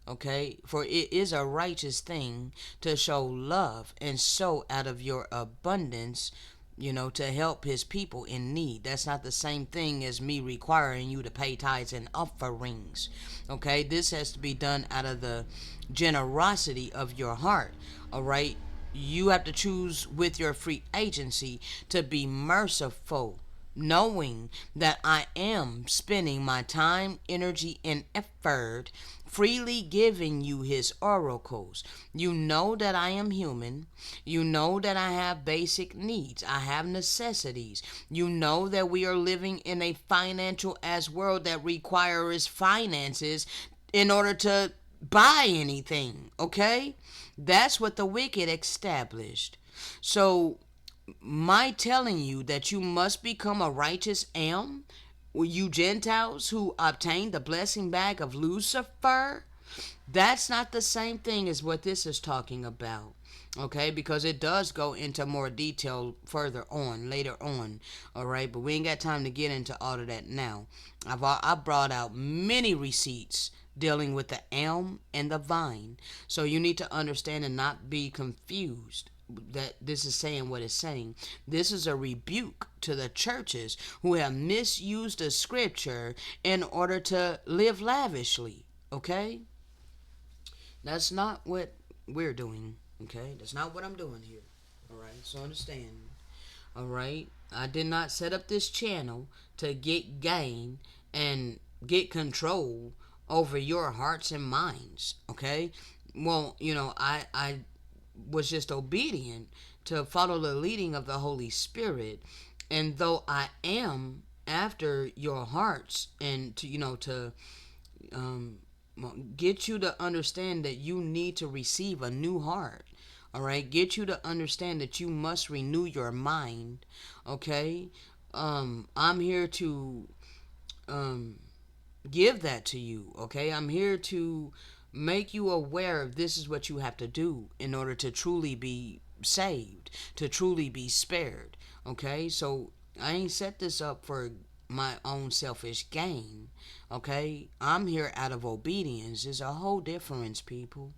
Okay, for it is a righteous thing to show love and sow out of your abundance, to help his people in need. That's not the same thing as me requiring you to pay tithes and offerings. Okay, this has to be done out of the generosity of your heart. All right, you have to choose with your free agency to be merciful, knowing that I am spending my time, energy, and effort freely giving you his oracles. You know that I am human. You know that I have basic needs. I have necessities. You know that we are living in a financial as world that requires finances in order to buy anything, okay? That's what the wicked established. So my telling you that you must become a righteous am, you Gentiles who obtained the blessing bag of Lucifer, that's not the same thing as what this is talking about. Okay, because it does go into more detail further on, later on. All right, but we ain't got time to get into all of that now. I brought out many receipts dealing with the elm and the vine. So you need to understand and not be confused that this is saying what it's saying. This is a rebuke to the churches who have misused the scripture in order to live lavishly. Okay? That's not what we're doing. Okay? That's not what I'm doing here. Alright? So understand. Alright? I did not set up this channel to get gain and get control over your hearts and minds. Okay? Well, I was just obedient to follow the leading of the Holy Spirit. And though I am after your hearts and to um, get you to understand that you need to receive a new heart. All right, get you to understand that you must renew your mind. Okay, I'm here to um, give that to you. Okay, I'm here to make you aware of this is what you have to do in order to truly be saved, to truly be spared. Okay, so I ain't set this up for my own selfish gain. Okay, I'm here out of obedience. There's a whole difference, people.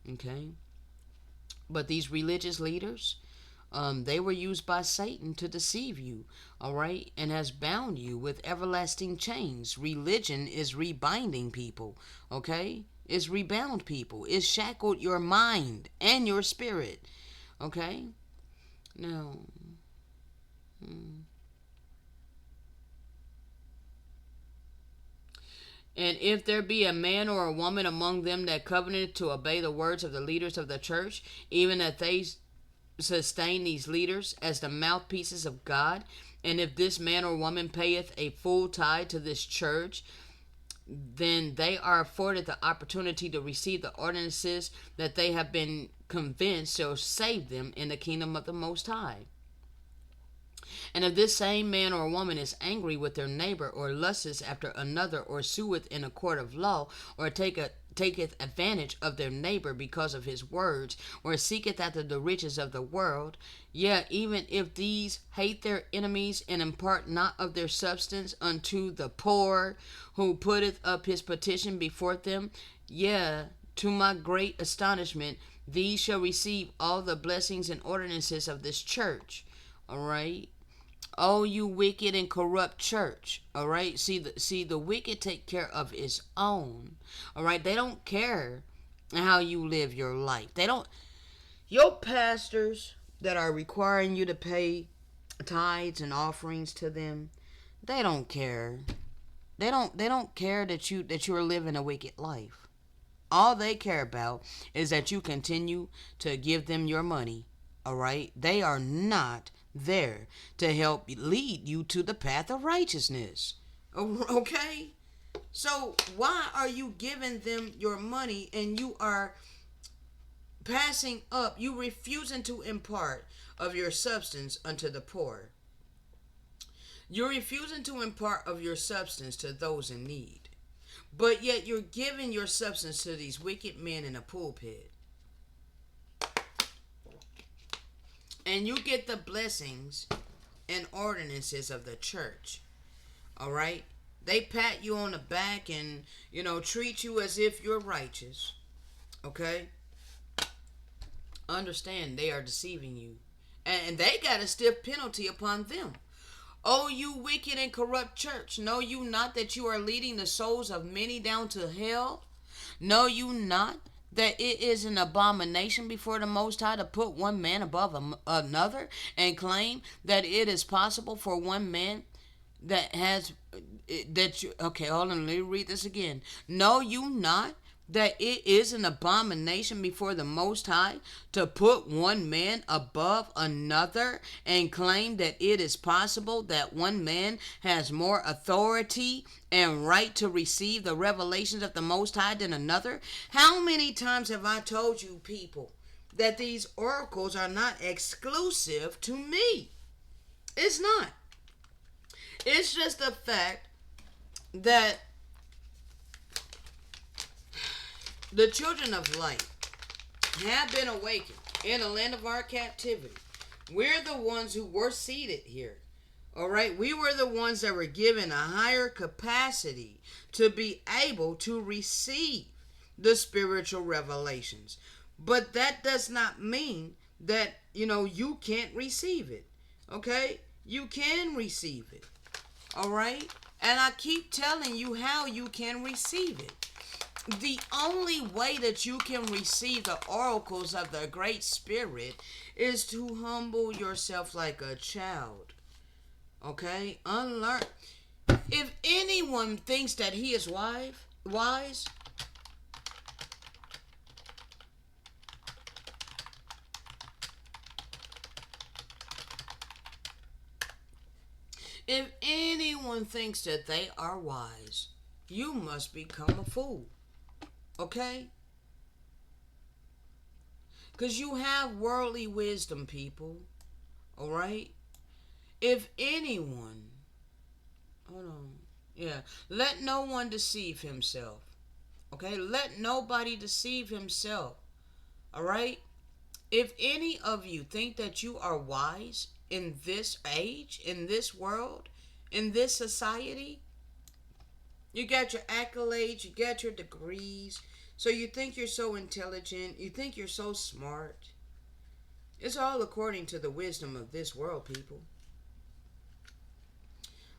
Okay, but these religious leaders, they were used by Satan to deceive you, all right, and has bound you with everlasting chains. Religion is rebinding people, okay? It's rebound people. It's shackled your mind and your spirit, okay? Now, and if there be a man or a woman among them that covenanted to obey the words of the leaders of the church, even that they sustain these leaders as the mouthpieces of God, and if this man or woman payeth a full tithe to this church, then they are afforded the opportunity to receive the ordinances that they have been convinced shall save them in the kingdom of the Most High. And if this same man or woman is angry with their neighbor, or lusteth after another, or sueth in a court of law, or taketh advantage of their neighbor because of his words, or seeketh after the riches of the world, yea, even if these hate their enemies, and impart not of their substance unto the poor, who putteth up his petition before them, yea, to my great astonishment, these shall receive all the blessings and ordinances of this church. All right. Oh, you wicked and corrupt church. All right. See the wicked take care of its own. All right. They don't care how you live your life. They don't. Your pastors that are requiring you to pay tithes and offerings to them, they don't care. They don't care that you are living a wicked life. All they care about is that you continue to give them your money. All right? They are not there to help lead you to the path of righteousness. Okay? So why are you giving them your money and you are passing up, you refusing to impart of your substance unto the poor? You're refusing to impart of your substance to those in need. But yet you're giving your substance to these wicked men in a pulpit. And you get the blessings and ordinances of the church. All right? They pat you on the back and, treat you as if you're righteous. Okay? Understand they are deceiving you. And they got a stiff penalty upon them. Oh, you wicked and corrupt church, know you not that you are leading the souls of many down to hell? Know you not that it is an abomination before the Most High to put one man above another and claim that it is possible for one man that has that you okay, hold on, let me read this again. Know you not that it is an abomination before the Most High to put one man above another and claim that it is possible that one man has more authority and right to receive the revelations of the Most High than another? How many times have I told you people that these oracles are not exclusive to me? It's not. It's just the fact that the children of light have been awakened in the land of our captivity. We're the ones who were seated here. All right? We were the ones that were given a higher capacity to be able to receive the spiritual revelations. But that does not mean that, you can't receive it. Okay? You can receive it. All right? And I keep telling you how you can receive it. The only way that you can receive the oracles of the Great Spirit is to humble yourself like a child. Okay? Unlearn. If anyone thinks that he is wise, if anyone thinks that they are wise, you must become a fool. Okay? Because you have worldly wisdom, people. Alright? If anyone, hold on. Yeah. Let no one deceive himself. Okay? Let nobody deceive himself. Alright? If any of you think that you are wise in this age, in this world, in this society, you got your accolades, you got your degrees, so you think you're so intelligent, you think you're so smart. It's all according to the wisdom of this world, people.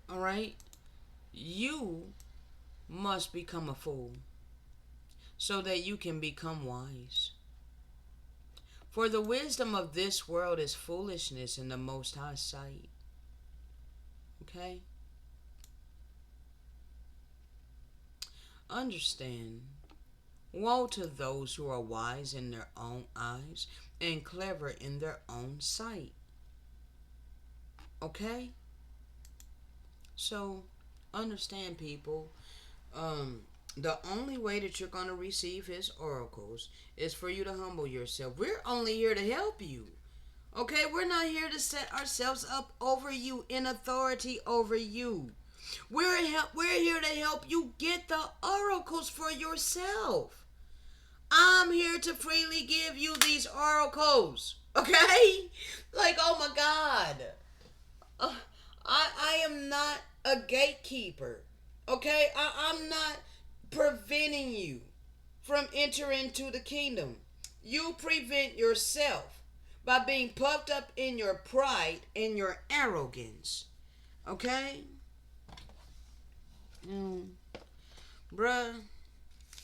Alright? You must become a fool so that you can become wise. For the wisdom of this world is foolishness in the Most High sight. Okay? Understand. Woe to those who are wise in their own eyes and clever in their own sight. Okay? So, understand, people. The only way that you're going to receive his oracles is for you to humble yourself. We're only here to help you. Okay? We're not here to set ourselves up over you, in authority over you. We're here to help you get the oracles for yourself. I'm here to freely give you these oracles. Okay? Like, oh my God. I am not a gatekeeper. Okay? I'm not preventing you from entering into the kingdom. You prevent yourself by being puffed up in your pride and your arrogance. Okay? Bruh,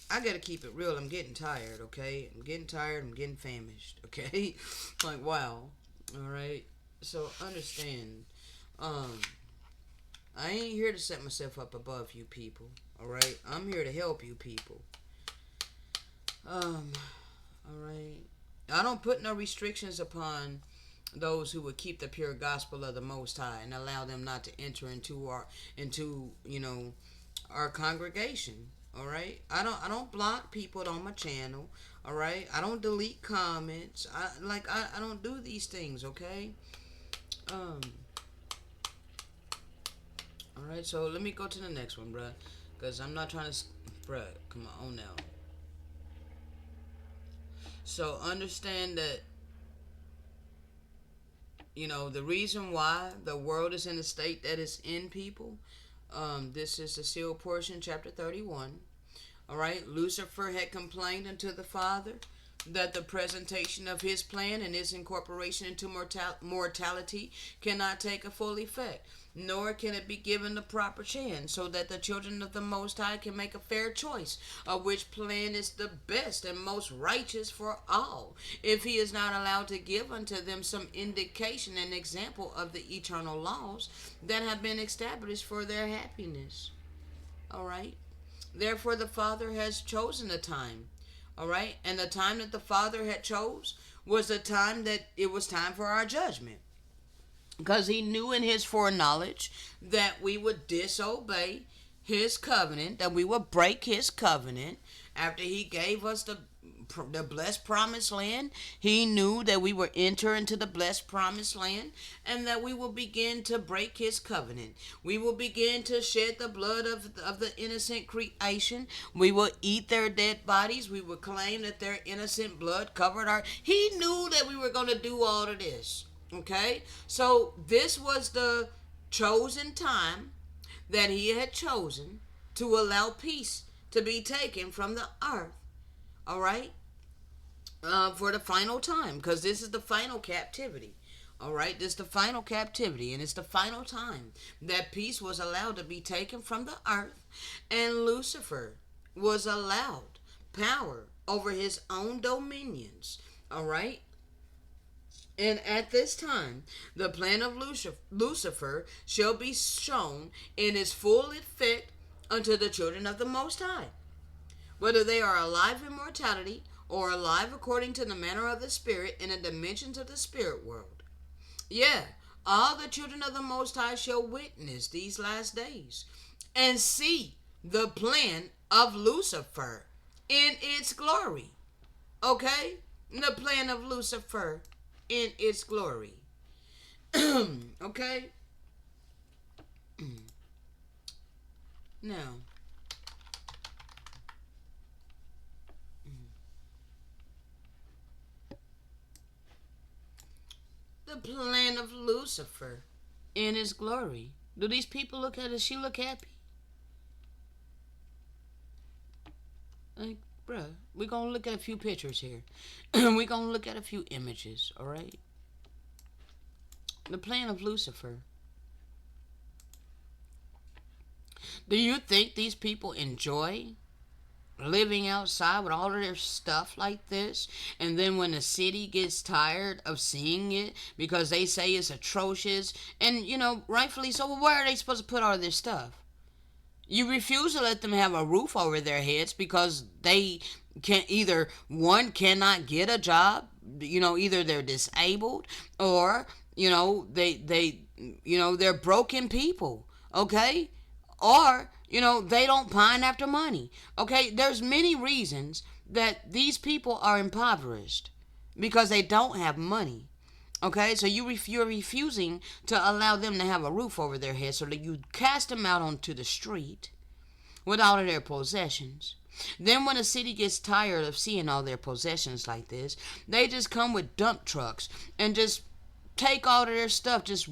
I gotta keep it real. I'm getting tired, okay? I'm getting tired. I'm getting famished, okay? Like, wow. Alright? So, understand. I ain't here to set myself up above you people. Alright? I'm here to help you people. Alright? I don't put no restrictions upon those who would keep the pure gospel of the Most High and allow them not to enter into our congregation. Alright? I don't block people on my channel. Alright? I don't delete comments. I don't do these things, okay? Alright, so let me go to the next one, bruh. Because I'm not trying to... Bruh, come on now. So understand that, the reason why the world is in the state that it's in, people, This is the sealed portion, chapter 31. All right. Lucifer had complained unto the Father that the presentation of his plan and his incorporation into mortality cannot take a full effect, nor can it be given the proper chance, so that the children of the Most High can make a fair choice of which plan is the best and most righteous for all, if he is not allowed to give unto them some indication and example of the eternal laws that have been established for their happiness. All right. Therefore, the Father has chosen a time. All right. And the time that the Father had chose was the time that it was time for our judgment. Because he knew in his foreknowledge that we would disobey his covenant, that we would break his covenant after he gave us the blessed promised land. He knew that we would enter into the blessed promised land and that we will begin to break his covenant. We will begin to shed the blood of the innocent creation. We will eat their dead bodies. We will claim that their innocent blood covered our... He knew that we were going to do all of this. Okay? So this was the chosen time that he had chosen to allow peace to be taken from the earth. All right? For the final time, because this is the final captivity. All right? This is the final captivity, and it's the final time that peace was allowed to be taken from the earth, and Lucifer was allowed power over his own dominions. All right? And at this time, the plan of Lucifer shall be shown in its full effect unto the children of the Most High, whether they are alive in mortality or alive according to the manner of the Spirit in the dimensions of the spirit world. Yeah, all the children of the Most High shall witness these last days and see the plan of Lucifer in its glory. Okay? The plan of Lucifer in its glory. Okay? Now, the plan of Lucifer in his glory. Do these people look at it? Does she look happy? Like, bruh, we're going to look at a few pictures here. We're going to look at a few images, all right? The plan of Lucifer. Do you think these people enjoy living outside with all of their stuff like this? And then when the city gets tired of seeing it because they say it's atrocious, and, you know, rightfully so, well, where are they supposed to put all of their stuff? You refuse to let them have a roof over their heads because they can either, one, cannot get a job, you know, either they're disabled or, you know, they're broken people, okay? Or, you know, they don't pine after money, okay? There's many reasons that these people are impoverished because they don't have money. Okay, so you're refusing to allow them to have a roof over their head, so that you cast them out onto the street with all of their possessions. Then when a city gets tired of seeing all their possessions like this, they just come with dump trucks and just take all of their stuff, just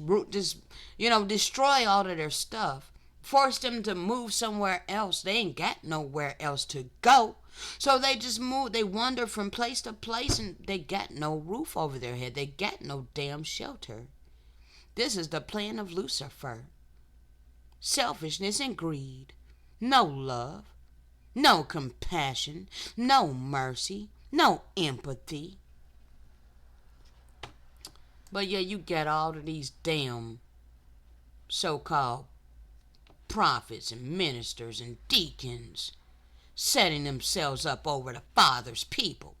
destroy all of their stuff. Force them to move somewhere else. They ain't got nowhere else to go. So they just move, they wander from place to place, and they got no roof over their head. They got no damn shelter. This is the plan of Lucifer. Selfishness and greed. No love. No compassion. No mercy. No empathy. But yeah, you get all of these damn so-called prophets and ministers and deacons setting themselves up over the Father's people,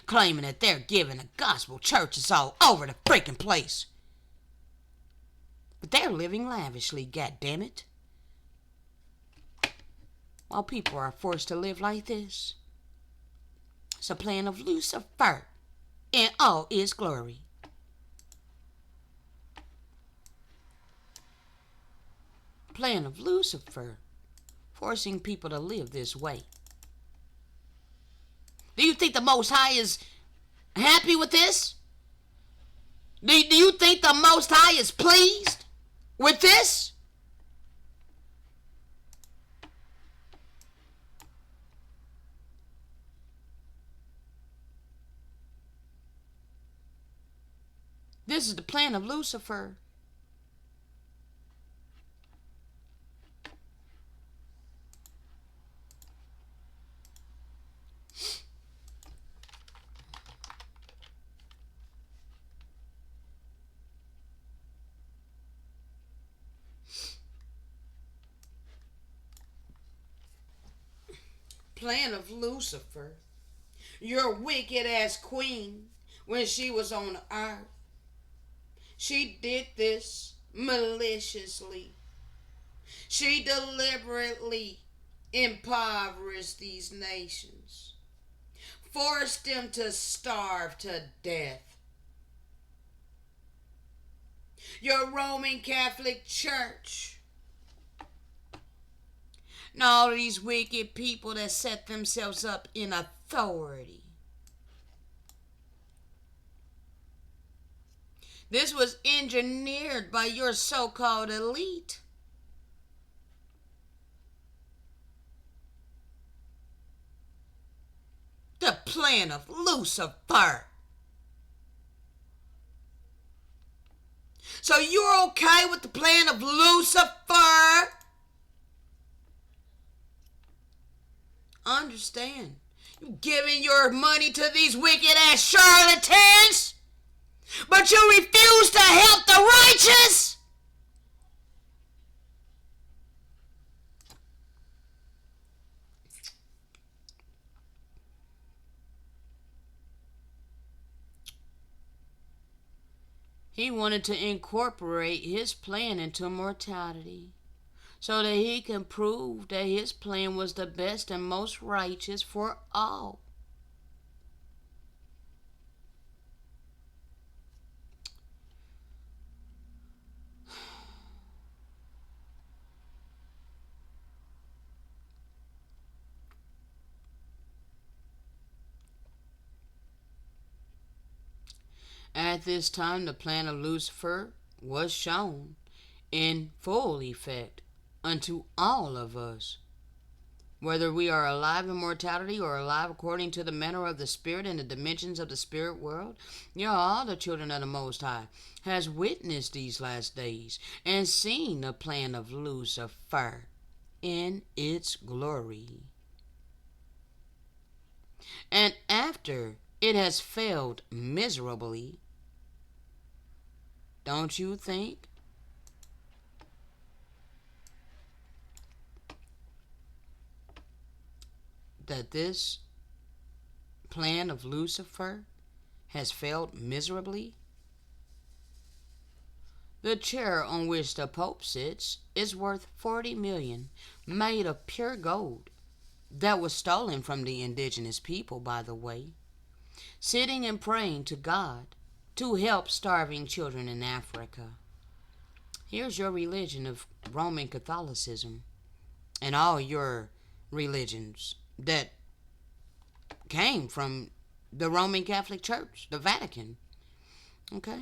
claiming that they're giving the gospel churches all over the freaking place. But they're living lavishly, goddammit. While people are forced to live like this. It's a plan of Lucifer in all its glory. Plan of Lucifer, forcing people to live this way. Do you think the Most High is happy with this? Do you think the Most High is pleased with this? This is the plan of Lucifer. Plan of Lucifer. Your wicked ass queen, when she was on earth, she did this maliciously. She deliberately impoverished these nations, forced them to starve to death. Your Roman Catholic Church, and all these wicked people that set themselves up in authority. This was engineered by your so-called elite. The plan of Lucifer. So you're okay with the plan of Lucifer? Understand, you giving your money to these wicked ass charlatans, but you refuse to help the righteous? He wanted to incorporate his plan into mortality, so that he can prove that his plan was the best and most righteous for all. At this time, the plan of Lucifer was shown in full effect unto all of us, whether we are alive in mortality or alive according to the manner of the Spirit in the dimensions of the spirit world. All the children of the Most High has witnessed these last days and seen the plan of Lucifer in its glory. And after it has failed miserably, don't you think that this plan of Lucifer has failed miserably? The chair on which the Pope sits is worth 40 million, made of pure gold, that was stolen from the indigenous people, by the way, sitting and praying to God to help starving children in Africa. Here's your religion of Roman Catholicism and all your religions that came from the Roman Catholic Church, the Vatican. Okay?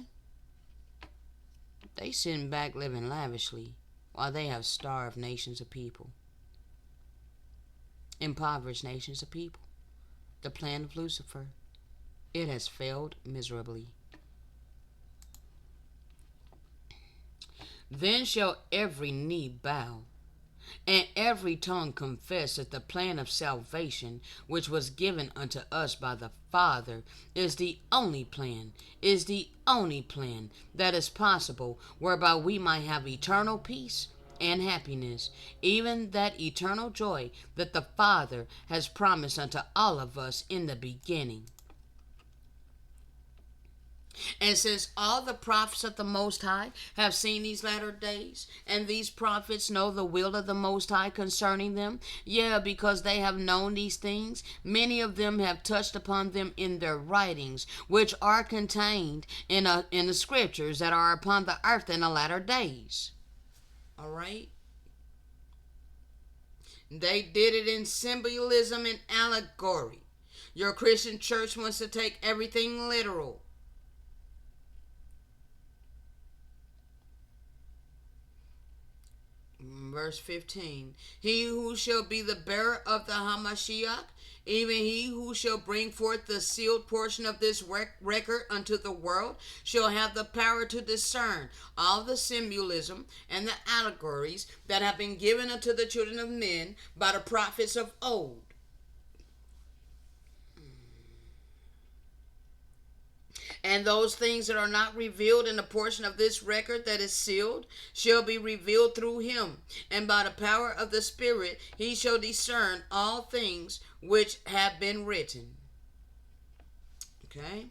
They sitting back living lavishly while they have starved nations of people, impoverished nations of people. The plan of Lucifer, it has failed miserably. Then shall every knee bow, and every tongue confess that the plan of salvation which was given unto us by the Father is the only plan that is possible, whereby we might have eternal peace and happiness, even that eternal joy that the Father has promised unto all of us in the beginning. And since all the prophets of the Most High have seen these latter days, and these prophets know the will of the Most High concerning them, because they have known these things, many of them have touched upon them in their writings, which are contained in the scriptures that are upon the earth in the latter days. All right? They did it in symbolism and allegory. Your Christian church wants to take everything literal. Verse 15, he who shall be the bearer of the Hamashiach Even he who shall bring forth the sealed portion of this record unto the world shall have the power to discern all the symbolism and the allegories that have been given unto the children of men by the prophets of old. And those things that are not revealed in the portion of this record that is sealed shall be revealed through him. And by the power of the Spirit he shall discern all things which have been written. Okay?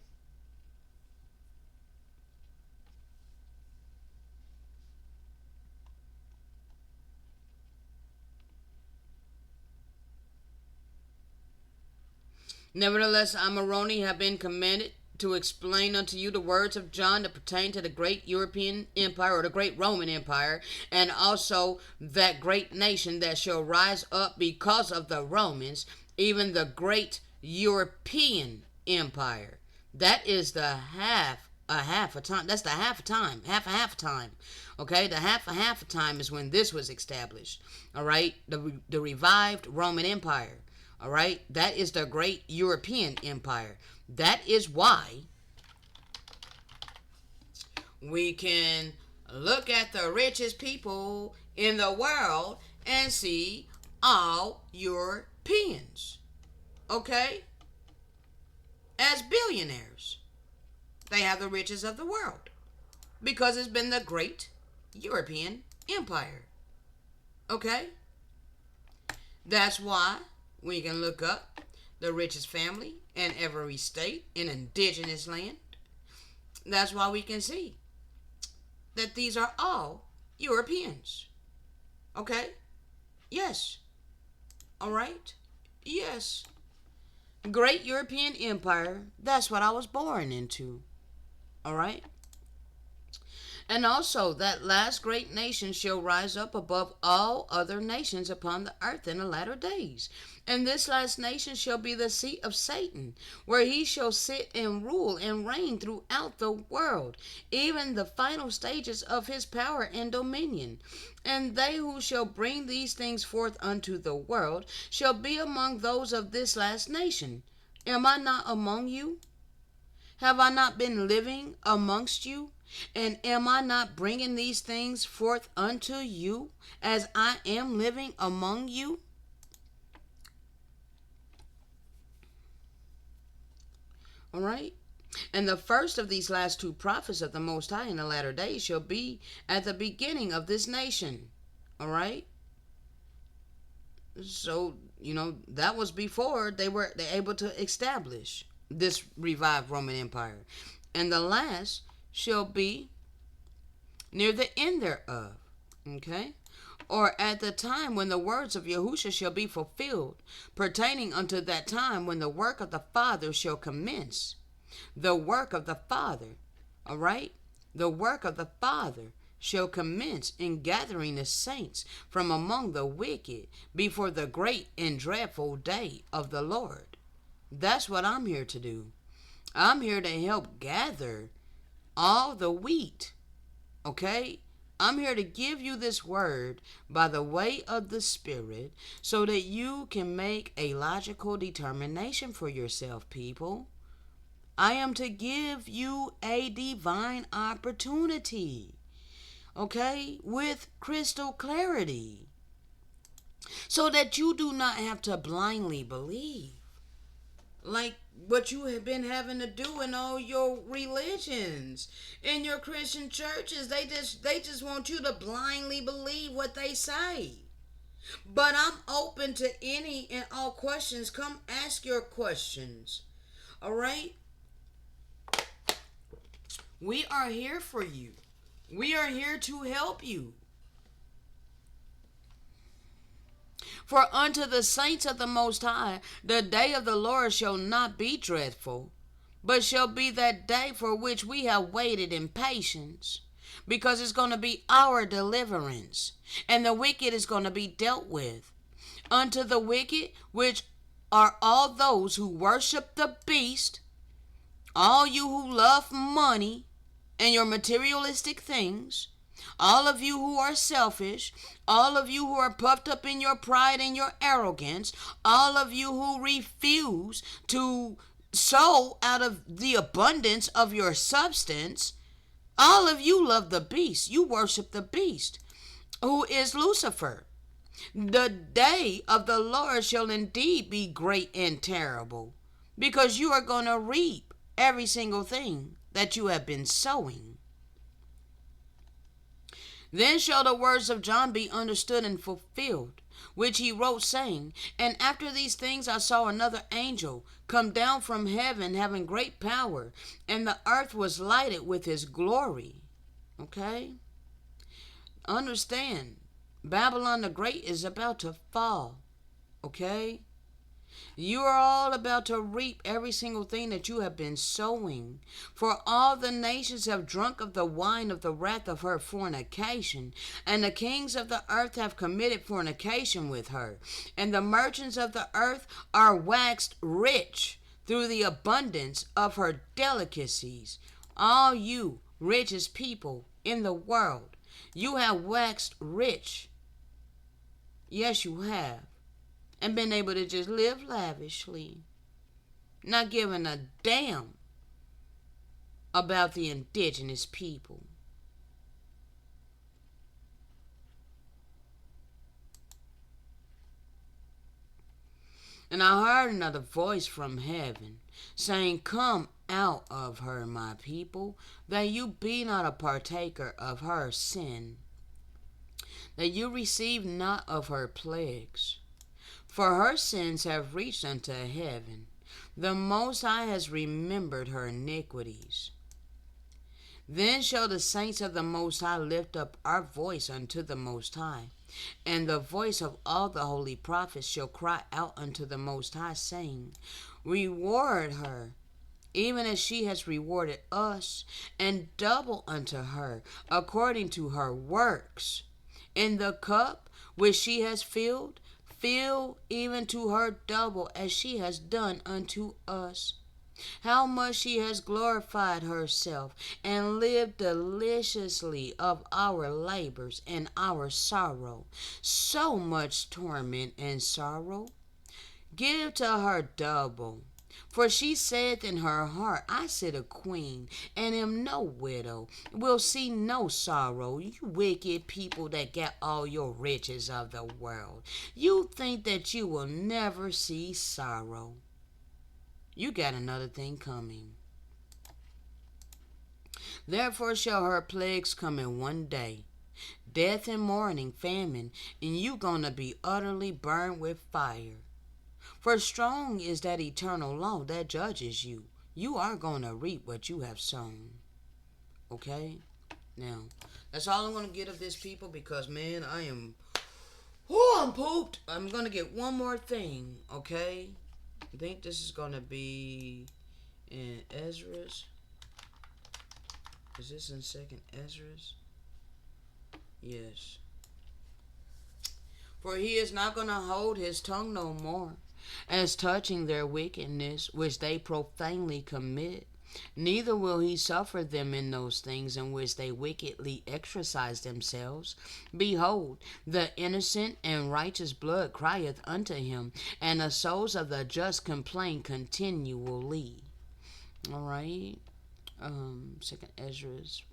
Nevertheless, I, Moroni, have been commanded to explain unto you the words of John that pertain to the great European empire, or the great Roman Empire, and also that great nation that shall rise up because of the Romans, even the great European empire. That is the half a time. That's the half a time. Okay, the half a time is when this was established. All right, the revived Roman Empire. All right, that is the great European empire. That is why we can look at the richest people in the world and see all Europeans, okay, as billionaires. They have the riches of the world because it's been the great European empire, okay? That's why we can look up the richest family in every state in indigenous land. That's why we can see that these are all Europeans. Okay? Yes. All right? Yes. Great European empire. That's what I was born into. All right? And also, that last great nation shall rise up above all other nations upon the earth in the latter days. And this last nation shall be the seat of Satan, where he shall sit and rule and reign throughout the world, even the final stages of his power and dominion. And they who shall bring these things forth unto the world shall be among those of this last nation. Am I not among you? Have I not been living amongst you? And am I not bringing these things forth unto you as I am living among you? All right? And the first of these last two prophets of the Most High in the latter days shall be at the beginning of this nation. All right? So, that was before they were able to establish this revived Roman Empire. And the last shall be near the end thereof. Okay? Or at the time when the words of Yahusha shall be fulfilled, pertaining unto that time when the work of the Father shall commence. The work of the Father, all right? The work of the Father shall commence in gathering the saints from among the wicked before the great and dreadful day of the Lord. That's what I'm here to do. I'm here to help gather all the wheat, okay? I'm here to give you this word by the way of the Spirit so that you can make a logical determination for yourself, people. I am to give you a divine opportunity, okay, with crystal clarity, so that you do not have to blindly believe like what you have been having to do in all your religions, in your Christian churches. They just want you to blindly believe what they say. But I'm open to any and all questions. Come ask your questions. All right? We are here for you. We are here to help you. For unto the saints of the Most High, the day of the Lord shall not be dreadful, but shall be that day for which we have waited in patience, because it's going to be our deliverance, and the wicked is going to be dealt with. Unto the wicked, which are all those who worship the beast, all you who love money and your materialistic things, All of you who are selfish, all of you who are puffed up in your pride and your arrogance, all of you who refuse to sow out of the abundance of your substance, all of you love the beast. You worship the beast, who is Lucifer. The day of the Lord shall indeed be great and terrible, because you are going to reap every single thing that you have been sowing. Then shall the words of John be understood and fulfilled, which he wrote, saying, And after these things I saw another angel come down from heaven, having great power, and the earth was lighted with his glory. Okay? Understand, Babylon the Great is about to fall. Okay? You are all about to reap every single thing that you have been sowing. For all the nations have drunk of the wine of the wrath of her fornication, and the kings of the earth have committed fornication with her. And the merchants of the earth are waxed rich through the abundance of her delicacies. All you richest people in the world, you have waxed rich. Yes, you have. And been able to just live lavishly, not giving a damn about the indigenous people. And I heard another voice from heaven saying, Come out of her, my people, that you be not a partaker of her sin, that you receive not of her plagues. For her sins have reached unto heaven. The Most High has remembered her iniquities. Then shall the saints of the Most High lift up our voice unto the Most High, and the voice of all the holy prophets shall cry out unto the Most High, saying, Reward her, even as she has rewarded us, and double unto her according to her works. In the cup which she has filled, fill even to her double as she has done unto us. How much she has glorified herself and lived deliciously of our labors and our sorrow. So much torment and sorrow. Give to her double. For she saith in her heart, I sit a queen, and am no widow, will see no sorrow. You wicked people that get all your riches of the world. You think that you will never see sorrow. You got another thing coming. Therefore shall her plagues come in one day, death and mourning, famine, and you gonna be utterly burned with fire. For strong is that eternal law that judges you. You are going to reap what you have sown. Okay? Now, that's all I'm going to get of this, people, because, man, I'm pooped. I'm going to get one more thing, okay? I think this is going to be in Ezra's. Is this in 2nd Ezra's? Yes. For he is not going to hold his tongue no more, as touching their wickedness which they profanely commit, neither will he suffer them in those things in which they wickedly exercise themselves. Behold, the innocent and righteous blood crieth unto him, and the souls of the just complain continually. All right. 2nd Ezra's.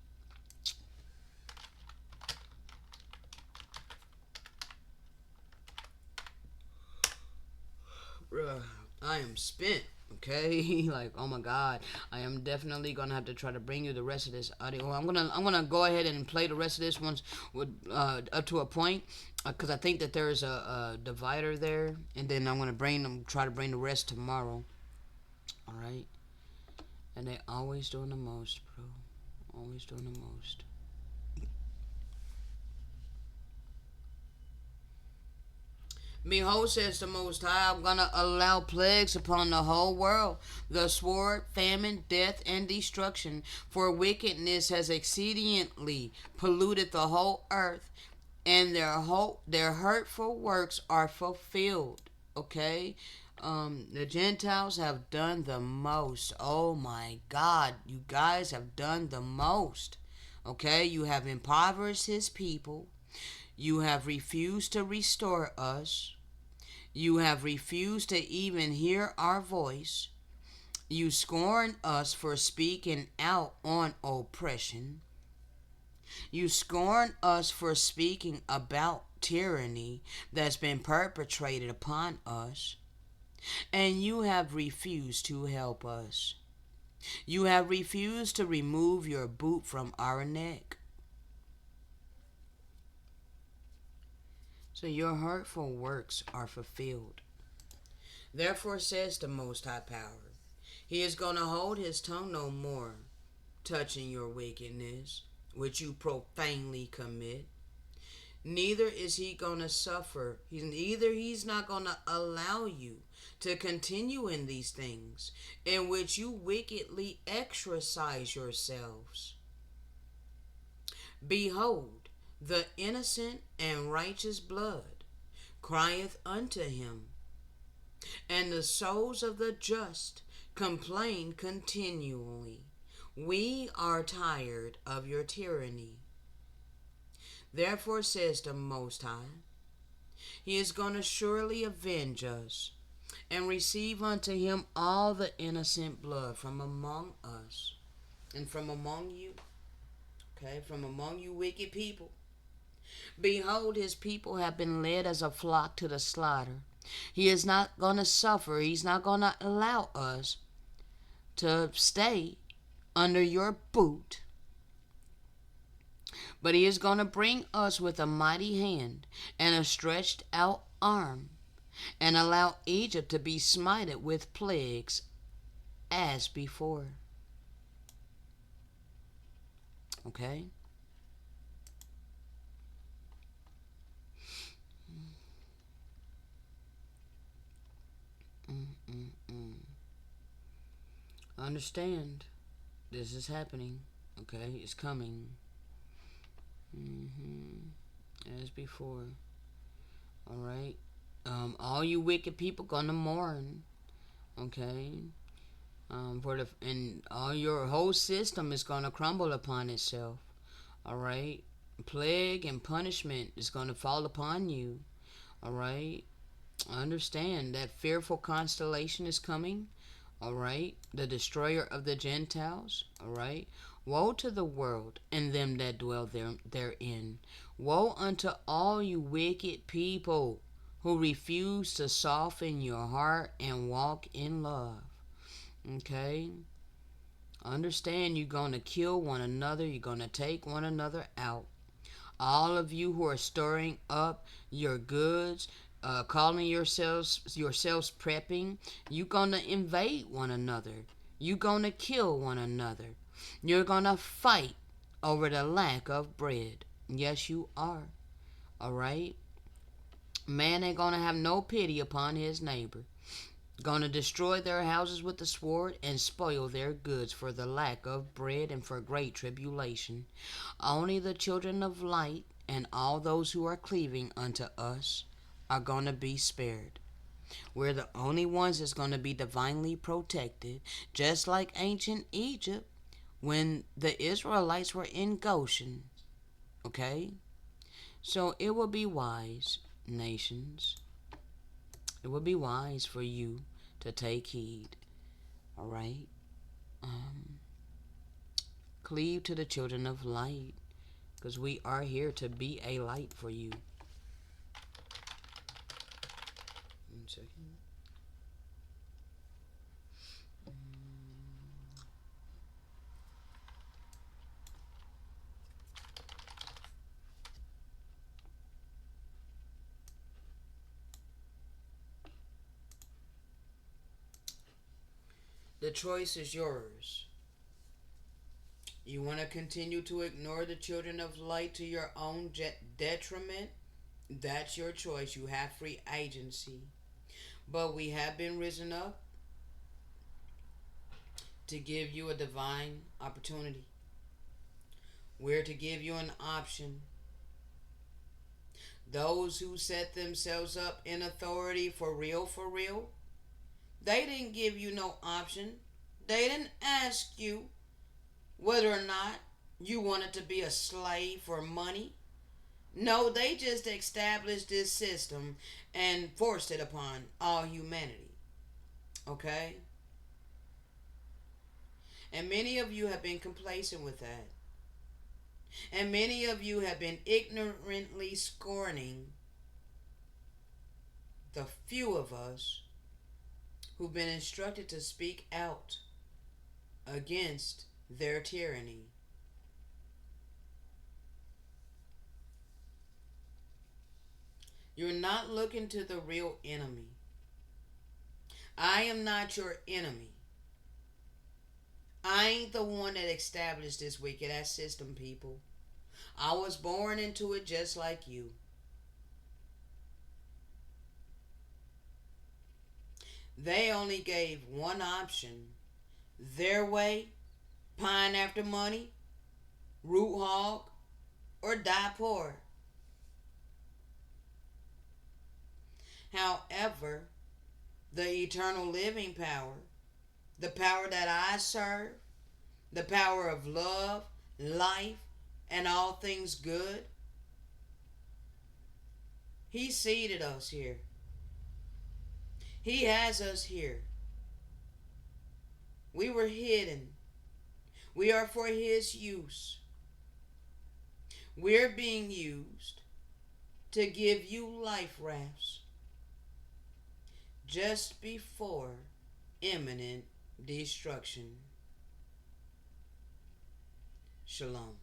I am spent. Okay, like, oh my God, I am definitely gonna have to try to bring you the rest of this audio. I'm gonna go ahead and play the rest of this once with up to a point, because I think that there is a divider there, and then I'm gonna try to bring the rest tomorrow. All right, and they always doing the most, bro. Always doing the most. Behold, says the Most High, I'm going to allow plagues upon the whole world, the sword, famine, death, and destruction, for wickedness has exceedingly polluted the whole earth, and their hurtful works are fulfilled. Okay? The Gentiles have done the most. Oh my God, you guys have done the most. Okay? You have impoverished his people. You have refused to restore us. You have refused to even hear our voice. You scorn us for speaking out on oppression. You scorn us for speaking about tyranny that's been perpetrated upon us. And you have refused to help us. You have refused to remove your boot from our neck. So your hurtful works are fulfilled. Therefore says the Most High Power, He is going to hold His tongue no more, touching your wickedness, which you profanely commit. Neither is He going to suffer. He's not going to allow you to continue in these things in which you wickedly exercise yourselves. Behold, the innocent and righteous blood crieth unto Him, and the souls of the just complain continually. We are tired of your tyranny. Therefore says the Most High, He is going to surely avenge us and receive unto Him all the innocent blood from among us and from among you. Okay, from among you wicked people. Behold, His people have been led as a flock to the slaughter. He is not going to suffer. He's not going to allow us to stay under your boot. But He is going to bring us with a mighty hand and a stretched out arm, and allow Egypt to be smited with plagues as before. Okay? Understand, this is happening. Okay? It's coming. As before. Alright? All you wicked people gonna mourn. Okay? And all your whole system is gonna crumble upon itself. Alright? Plague and punishment is gonna fall upon you. Alright? Understand that fearful constellation is coming. Alright? The destroyer of the Gentiles. Alright? Woe to the world and them that dwell therein. Woe unto all you wicked people who refuse to soften your heart and walk in love. Okay? Understand, you're going to kill one another. You're going to take one another out. All of you who are storing up your goods, calling yourselves prepping, you're going to invade one another. You're going to kill one another. You're going to fight over the lack of bread. Yes, you are. Alright? Man ain't going to have no pity upon his neighbor. Going to destroy their houses with the sword and spoil their goods for the lack of bread and for great tribulation. Only the children of light and all those who are cleaving unto us are going to be spared. We're the only ones that's going to be divinely protected, just like ancient Egypt when the Israelites were in Goshen. Okay? So it will be wise, nations. It would be wise for you to take heed. Alright? Cleave to the children of light, because we are here to be a light for you. 1 second. The choice is yours. You want to continue to ignore the children of light to your own detriment? That's your choice. You have free agency. But we have been risen up to give you a divine opportunity. We're to give you an option. Those who set themselves up in authority for real, they didn't give you no option. They didn't ask you whether or not You wanted to be a slave for money? No, they just established this system and forced it upon all humanity. Okay? And many of you have been complacent with that. And many of you have been ignorantly scorning the few of us who've been instructed to speak out against their tyranny. You're not looking to the real enemy. I am not your enemy. I ain't the one that established this wicked ass system, people. I was born into it just like you. They only gave one option. Their way, pine after money, root hog, or die poor. However, the eternal living power, the power that I serve, the power of love, life, and all things good, He seated us here. He has us here. We were hidden. We are for His use. We're being used to give you life rafts just before imminent destruction. Shalom.